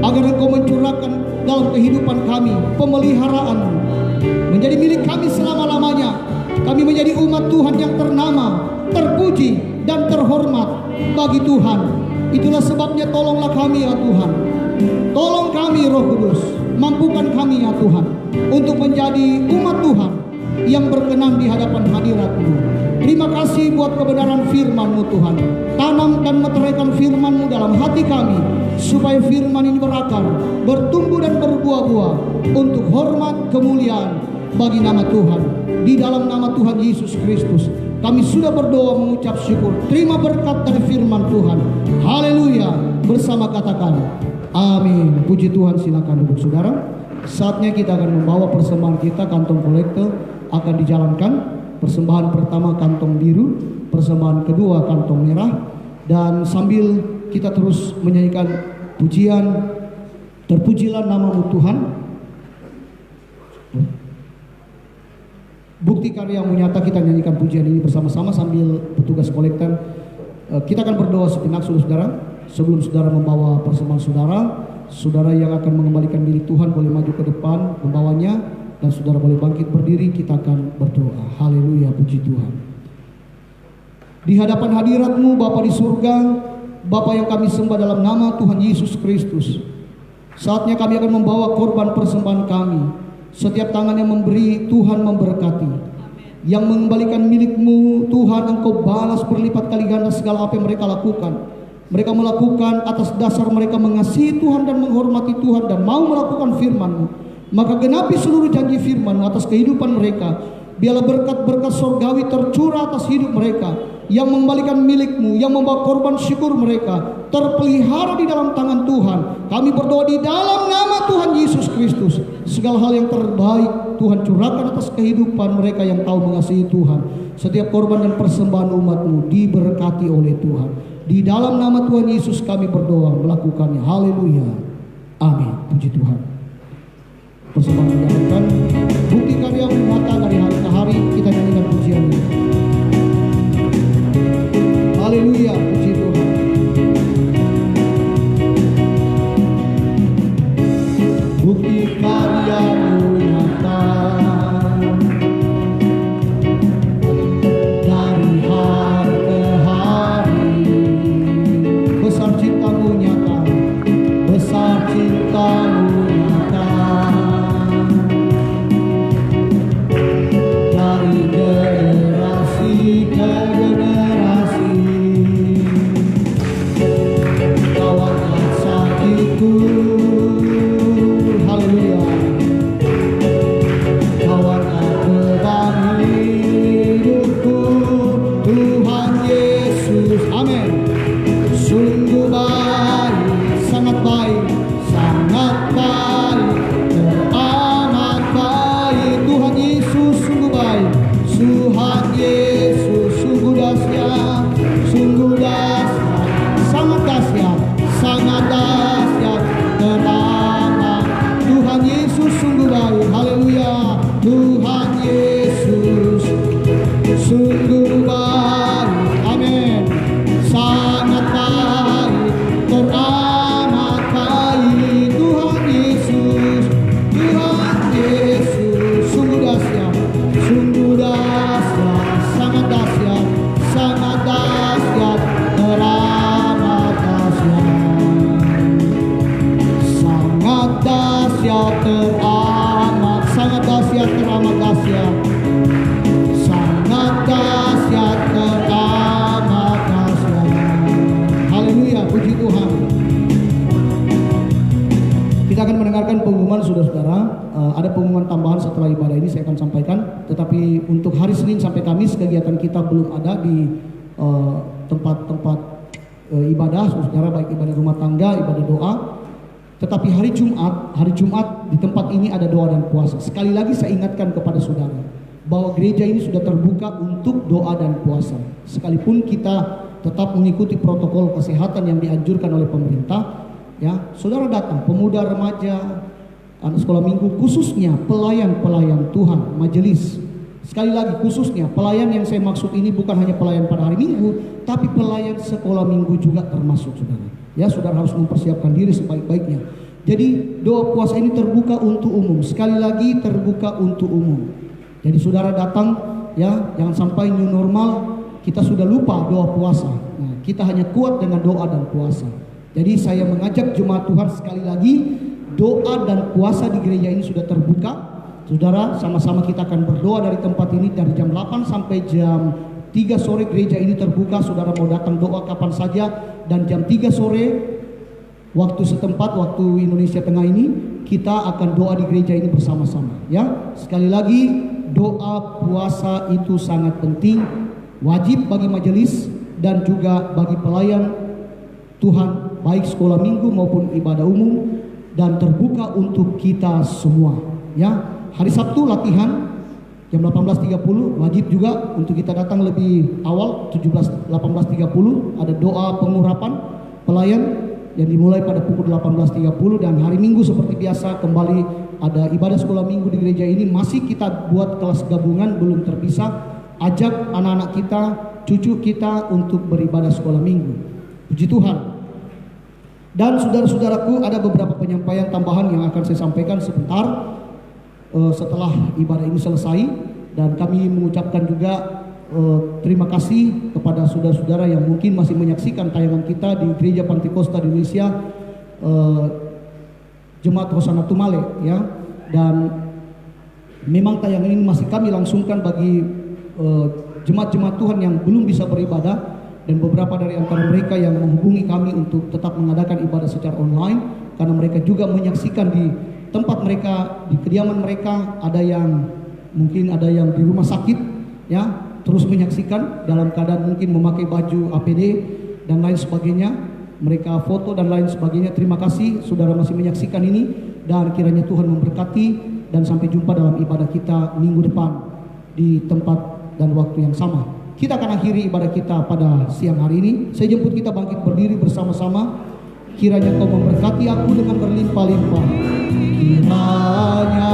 Speaker 2: agar Engkau mencurahkan dalam kehidupan kami pemeliharaan menjadi milik kami selama-lamanya. Kami menjadi umat Tuhan yang ternama, terpuji dan terhormat bagi Tuhan. Itulah sebabnya tolonglah kami ya Tuhan. Tolong kami Roh Kudus, mampukan kami ya Tuhan untuk menjadi umat Tuhan yang berkenan di hadapan hadirat-Mu. Terima kasih buat kebenaran firman-Mu Tuhan. Tanam dan meteraikan firman-Mu dalam hati kami, supaya firman ini berakar, bertumbuh dan berbuah-buah untuk hormat kemuliaan bagi nama Tuhan. Di dalam nama Tuhan Yesus Kristus kami sudah berdoa mengucap syukur. Terima berkat dari firman Tuhan. Haleluya. Bersama katakan amin. Puji Tuhan. Silakan duduk saudara. Saatnya kita akan membawa persembahan kita. Kantong kolektor akan dijalankan. Persembahan pertama kantong biru, persembahan kedua kantong merah. Dan sambil kita terus menyanyikan pujian, terpujilah nama-Mu Tuhan. Bukti karya-Mu nyata, kita nyanyikan pujian ini bersama-sama sambil petugas kolektor. Kita akan berdoa sejenak saudara. Sebelum saudara membawa persembahan saudara, saudara yang akan mengembalikan milik Tuhan boleh maju ke depan membawanya, dan saudara boleh bangkit berdiri. Kita akan berdoa. Haleluya, puji Tuhan. Di hadapan hadirat-Mu Bapa di surga, Bapa yang kami sembah dalam nama Tuhan Yesus Kristus, saatnya kami akan membawa korban persembahan kami. Setiap tangan yang memberi, Tuhan memberkati. Yang mengembalikan milik-Mu, Tuhan Engkau balas berlipat kali ganda segala apa yang mereka lakukan. Mereka melakukan atas dasar mereka mengasihi Tuhan dan menghormati Tuhan dan mau melakukan firman-Mu. Maka genapi seluruh janji firman-Mu atas kehidupan mereka. Biarlah berkat-berkat surgawi tercurah atas hidup mereka. Yang mengembalikan milik-Mu, yang membawa korban syukur mereka terpelihara di dalam tangan Tuhan. Kami berdoa di dalam nama Tuhan Yesus Kristus, segala hal yang terbaik Tuhan curahkan atas kehidupan mereka yang tahu mengasihi Tuhan. Setiap korban dan persembahan umat-Mu diberkati oleh Tuhan. Di dalam nama Tuhan Yesus kami berdoa melakukannya. Haleluya. Amin. Puji Tuhan. Persembahan dijalankan. Bukti karya-Mu nyata dari hari ke hari. Kita nyanyikan pujian ini. Haleluya, puji Tuhan. Bukti karya-Mu nyata dari hari ke hari. Besar cinta-Mu nyata, besar cinta-Mu nyata. untuk hari Senin sampai Kamis kegiatan kita belum ada di tempat-tempat ibadah, saudara, baik ibadah rumah tangga, ibadah doa. Tetapi hari Jumat di tempat ini ada doa dan puasa. Sekali lagi saya ingatkan kepada saudara bahwa gereja ini sudah terbuka untuk doa dan puasa. Sekalipun kita tetap mengikuti protokol kesehatan yang dianjurkan oleh pemerintah, ya, saudara datang, pemuda, remaja, anak sekolah minggu, khususnya pelayan-pelayan Tuhan, majelis. Sekali lagi, khususnya pelayan yang saya maksud ini bukan hanya pelayan pada hari Minggu, tapi pelayan sekolah minggu juga termasuk, saudara. Ya, saudara harus mempersiapkan diri sebaik-baiknya. Jadi doa puasa ini terbuka untuk umum. Sekali lagi, terbuka untuk umum. Jadi saudara datang, ya, jangan sampai new normal kita sudah lupa doa puasa. Nah, kita hanya kuat dengan doa dan puasa. Jadi saya mengajak jemaat Tuhan sekali lagi, doa dan puasa di gereja ini sudah terbuka. Saudara, sama-sama kita akan berdoa dari tempat ini dari jam 8 sampai jam 3 sore gereja ini terbuka. Saudara mau datang doa kapan saja, dan jam 3 sore waktu setempat, waktu Indonesia Tengah ini, kita akan doa di gereja ini bersama-sama, ya. Sekali lagi, doa puasa itu sangat penting, wajib bagi majelis dan juga bagi pelayan Tuhan, baik sekolah minggu maupun ibadah umum, dan terbuka untuk kita semua, ya. Hari Sabtu latihan jam 18.30, wajib juga untuk kita datang lebih awal, 18.30 ada doa pengurapan pelayan yang dimulai pada pukul 18.30, dan hari Minggu seperti biasa kembali ada ibadah sekolah minggu di gereja ini. Masih kita buat kelas gabungan, belum terpisah. Ajak anak-anak kita, cucu kita untuk beribadah sekolah minggu. Puji Tuhan. Dan saudara-saudaraku, ada beberapa penyampaian tambahan yang akan saya sampaikan sebentar setelah ibadah ini selesai, dan kami mengucapkan juga terima kasih kepada saudara-saudara yang mungkin masih menyaksikan tayangan kita di Gereja Pantekosta di Indonesia, Jemaat Hosana Tumale, ya. Dan memang tayangan ini masih kami langsungkan bagi jemaat-jemaat Tuhan yang belum bisa beribadah, dan beberapa dari antara mereka yang menghubungi kami untuk tetap mengadakan ibadah secara online, karena mereka juga menyaksikan di tempat mereka, di kediaman mereka. Ada yang mungkin ada yang di rumah sakit, ya, terus menyaksikan dalam keadaan mungkin memakai baju APD dan lain sebagainya. Mereka foto dan lain sebagainya. Terima kasih saudara masih menyaksikan ini, dan kiranya Tuhan memberkati, dan sampai jumpa dalam ibadah kita minggu depan di tempat dan waktu yang sama. Kita akan akhiri ibadah kita pada siang hari ini. Saya jemput kita bangkit berdiri bersama-sama. Kiranya Kau memberkati aku dengan berlimpah-limpah. Kiranya,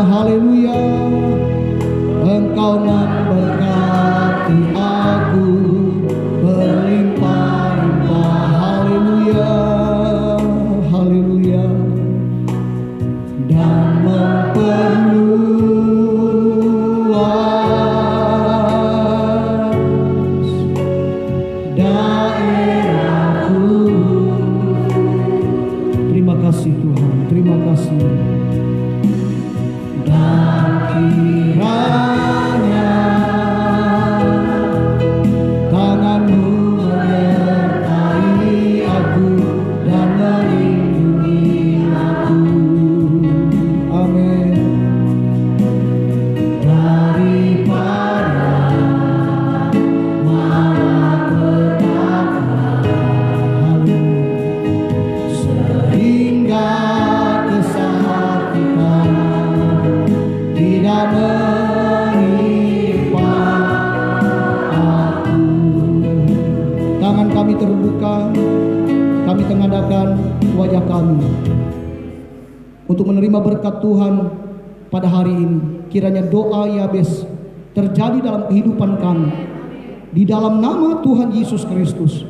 Speaker 2: haleluya, Engkau memberkati aku berlimpah-limpah. Haleluya, haleluya. Dan memperluas daerahku. Terima kasih Tuhan, terima kasih. Dan kiranya tangan-Mu menyertai aku dan melindungi aku. Amin. Daripada malapetaka, sehingga kesakitan tidak menimpa aku. Tangan kami terbuka, kami tengadahkan wajah kami untuk menerima berkat Tuhan pada hari ini. Kiranya doa Yabes terjadi dalam kehidupan kami, di dalam nama Tuhan Yesus Kristus.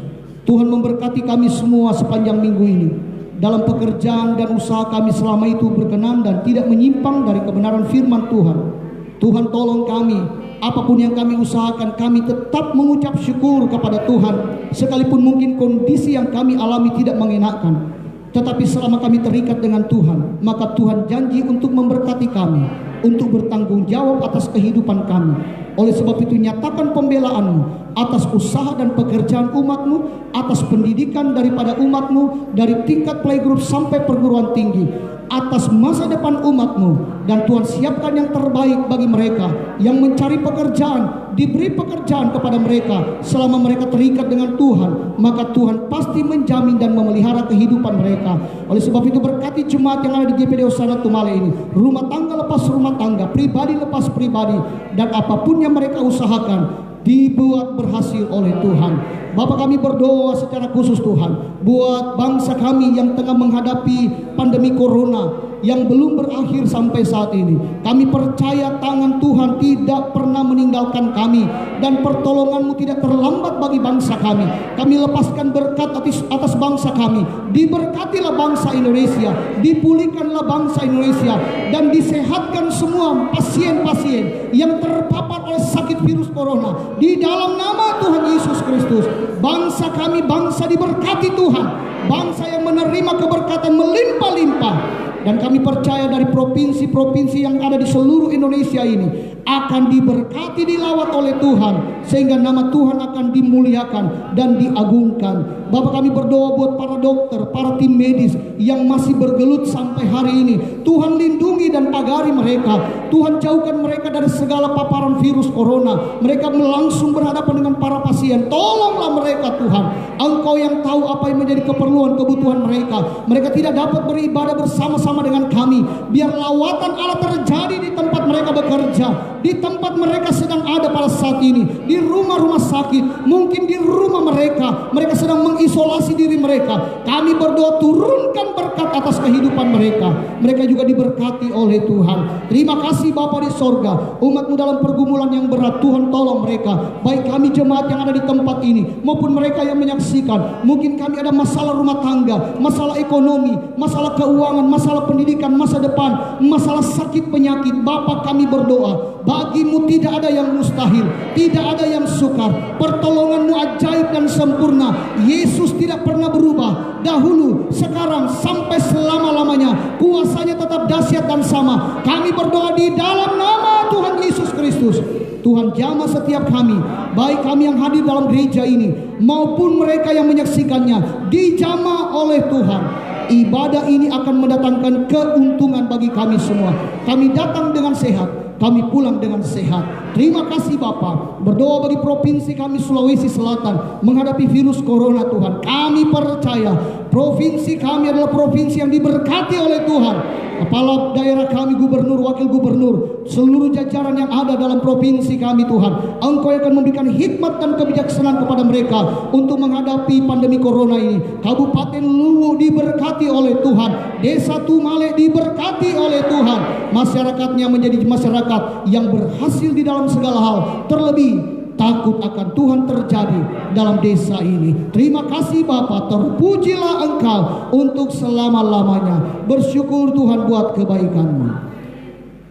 Speaker 2: Tuhan memberkati kami semua sepanjang minggu ini, dalam pekerjaan dan usaha kami selama itu berkenan dan tidak menyimpang dari kebenaran firman Tuhan. Tuhan tolong kami, apapun yang kami usahakan, kami tetap mengucap syukur kepada Tuhan, sekalipun mungkin kondisi yang kami alami tidak mengenakan. Tetapi selama kami terikat dengan Tuhan, maka Tuhan janji untuk memberkati kami, untuk bertanggung jawab atas kehidupan kami. Oleh sebab itu nyatakan pembelaanmu atas usaha dan pekerjaan umatmu, atas pendidikan daripada umatmu, dari tingkat playgroup sampai perguruan tinggi. atas masa depan umat-Mu. Dan Tuhan siapkan yang terbaik bagi mereka yang mencari pekerjaan, diberi pekerjaan kepada mereka. Selama mereka terikat dengan Tuhan, maka Tuhan pasti menjamin dan memelihara kehidupan mereka. Oleh sebab itu berkati jemaat yang ada di GPD Hosana Tumale ini, rumah tangga lepas rumah tangga, pribadi lepas pribadi, dan apapun yang mereka usahakan dibuat berhasil oleh Tuhan. Bapak, kami berdoa secara khusus Tuhan buat bangsa kami yang tengah menghadapi pandemi corona yang belum berakhir sampai saat ini. Kami percaya tangan Tuhan tidak pernah meninggalkan kami, dan pertolongan-Mu tidak terlambat bagi bangsa kami. Kami lepaskan berkat atas bangsa kami. Diberkatilah bangsa Indonesia, dipulihkanlah bangsa Indonesia, dan disehatkan semua pasien-pasien yang terpapar oleh sakit virus corona. Di dalam nama Tuhan Yesus Kristus, bangsa kami bangsa diberkati Tuhan, bangsa yang menerima keberkatan melimpah-limpah. Dan kami percaya dari provinsi-provinsi yang ada di seluruh Indonesia ini akan diberkati, dilawat oleh Tuhan, sehingga nama Tuhan akan dimuliakan dan diagungkan. Bapak, kami berdoa buat para dokter, para tim medis yang masih bergelut sampai hari ini. Tuhan lindungi dan pagari mereka. Tuhan jauhkan mereka dari segala paparan virus corona. Mereka langsung berhadapan dengan para pasien. Tolonglah mereka Tuhan. Engkau yang tahu apa yang menjadi keperluan, kebutuhan mereka. Mereka tidak dapat beribadah bersama-sama dengan kami. Biar lawatan Allah terjadi di tempat mereka bekerja, di tempat mereka sedang ada pada saat ini, di rumah-rumah sakit, mungkin di rumah mereka sedang mengisolasi diri mereka. Kami berdoa, turunkan berkat atas kehidupan mereka. Mereka juga diberkati oleh Tuhan. Terima kasih Bapa di sorga. Umat-Mu dalam pergumulan yang berat, Tuhan tolong mereka. Baik kami jemaat yang ada di tempat ini maupun mereka yang menyaksikan. Mungkin kami ada masalah rumah tangga, masalah ekonomi, masalah keuangan, masalah pendidikan, masa depan, masalah sakit penyakit. Bapa, kami berdoa, bagi-Mu tidak ada yang mustahil, tidak ada yang sukar. Pertolongan-Mu ajaib dan sempurna. Yesus tidak pernah berubah, dahulu, sekarang, sampai selama-lamanya. Kuasanya tetap dahsyat dan sama. Kami berdoa di dalam nama Tuhan Yesus Kristus. Tuhan jamah setiap kami, baik kami yang hadir dalam gereja ini maupun mereka yang menyaksikannya, dijamah oleh Tuhan. Ibadah ini akan mendatangkan keuntungan bagi kami semua. Kami datang dengan sehat, kami pulang dengan sehat. Terima kasih Bapa. Berdoa bagi provinsi kami Sulawesi Selatan menghadapi virus corona Tuhan. Kami percaya provinsi kami adalah provinsi yang diberkati oleh Tuhan. Kepala daerah kami, gubernur, wakil gubernur, seluruh jajaran yang ada dalam provinsi kami Tuhan, Engkau akan memberikan hikmat dan kebijaksanaan kepada mereka untuk menghadapi pandemi corona ini. Kabupaten Luwu diberkati oleh Tuhan, Desa Tumale diberkati oleh Tuhan. Masyarakatnya menjadi masyarakat yang berhasil di dalam segala hal. Terlebih takut akan Tuhan terjadi dalam desa ini. Terima kasih Bapa, terpujilah Engkau untuk selama-lamanya. Bersyukur Tuhan buat kebaikan-Mu.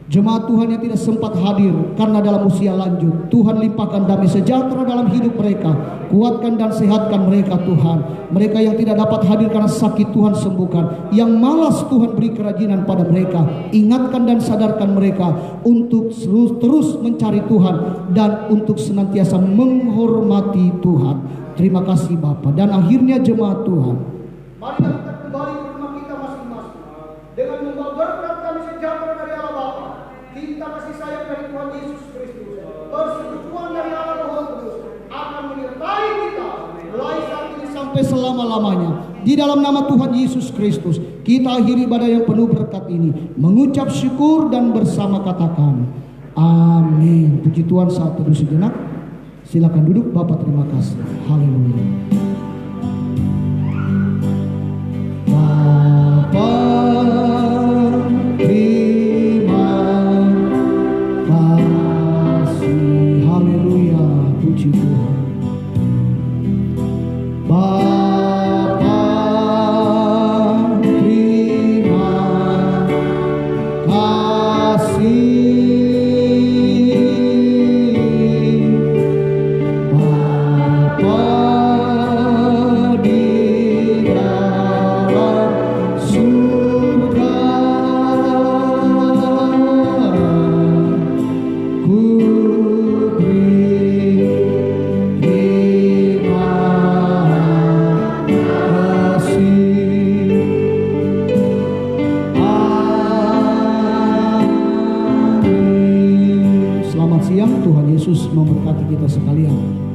Speaker 2: Jemaat Tuhan yang tidak sempat hadir karena dalam usia lanjut, Tuhan limpahkan damai sejahtera dalam hidup mereka. Kuatkan dan sehatkan mereka Tuhan. Mereka yang tidak dapat hadir karena sakit, Tuhan sembuhkan. Yang malas, Tuhan beri kerajinan pada mereka. Ingatkan dan sadarkan mereka untuk terus mencari Tuhan dan untuk senantiasa menghormati Tuhan. Terima kasih Bapa. Dan akhirnya jemaat Tuhan, mari kita kembali ke rumah kita masing-masing dengan membawa berkat kami sejahtera dari Allah Bapa, cinta kasih sayang dari Tuhan Yesus Kristus, persekutuan dari Allah Roh Kudus akan menyertai kita mulai saat ini sampai selama-lamanya. Di dalam nama Tuhan Yesus Kristus, kita akhiri ibadah yang penuh berkat ini, mengucap syukur dan bersama katakan amin. Puji Tuhan. Saat teduh sejenak, silakan duduk. Bapak terima kasih. Haleluya. Bapa terima kasih. Haleluya. Puji Tuhan. Bapa terima kasih. siang. Tuhan Yesus memberkati kita sekalian.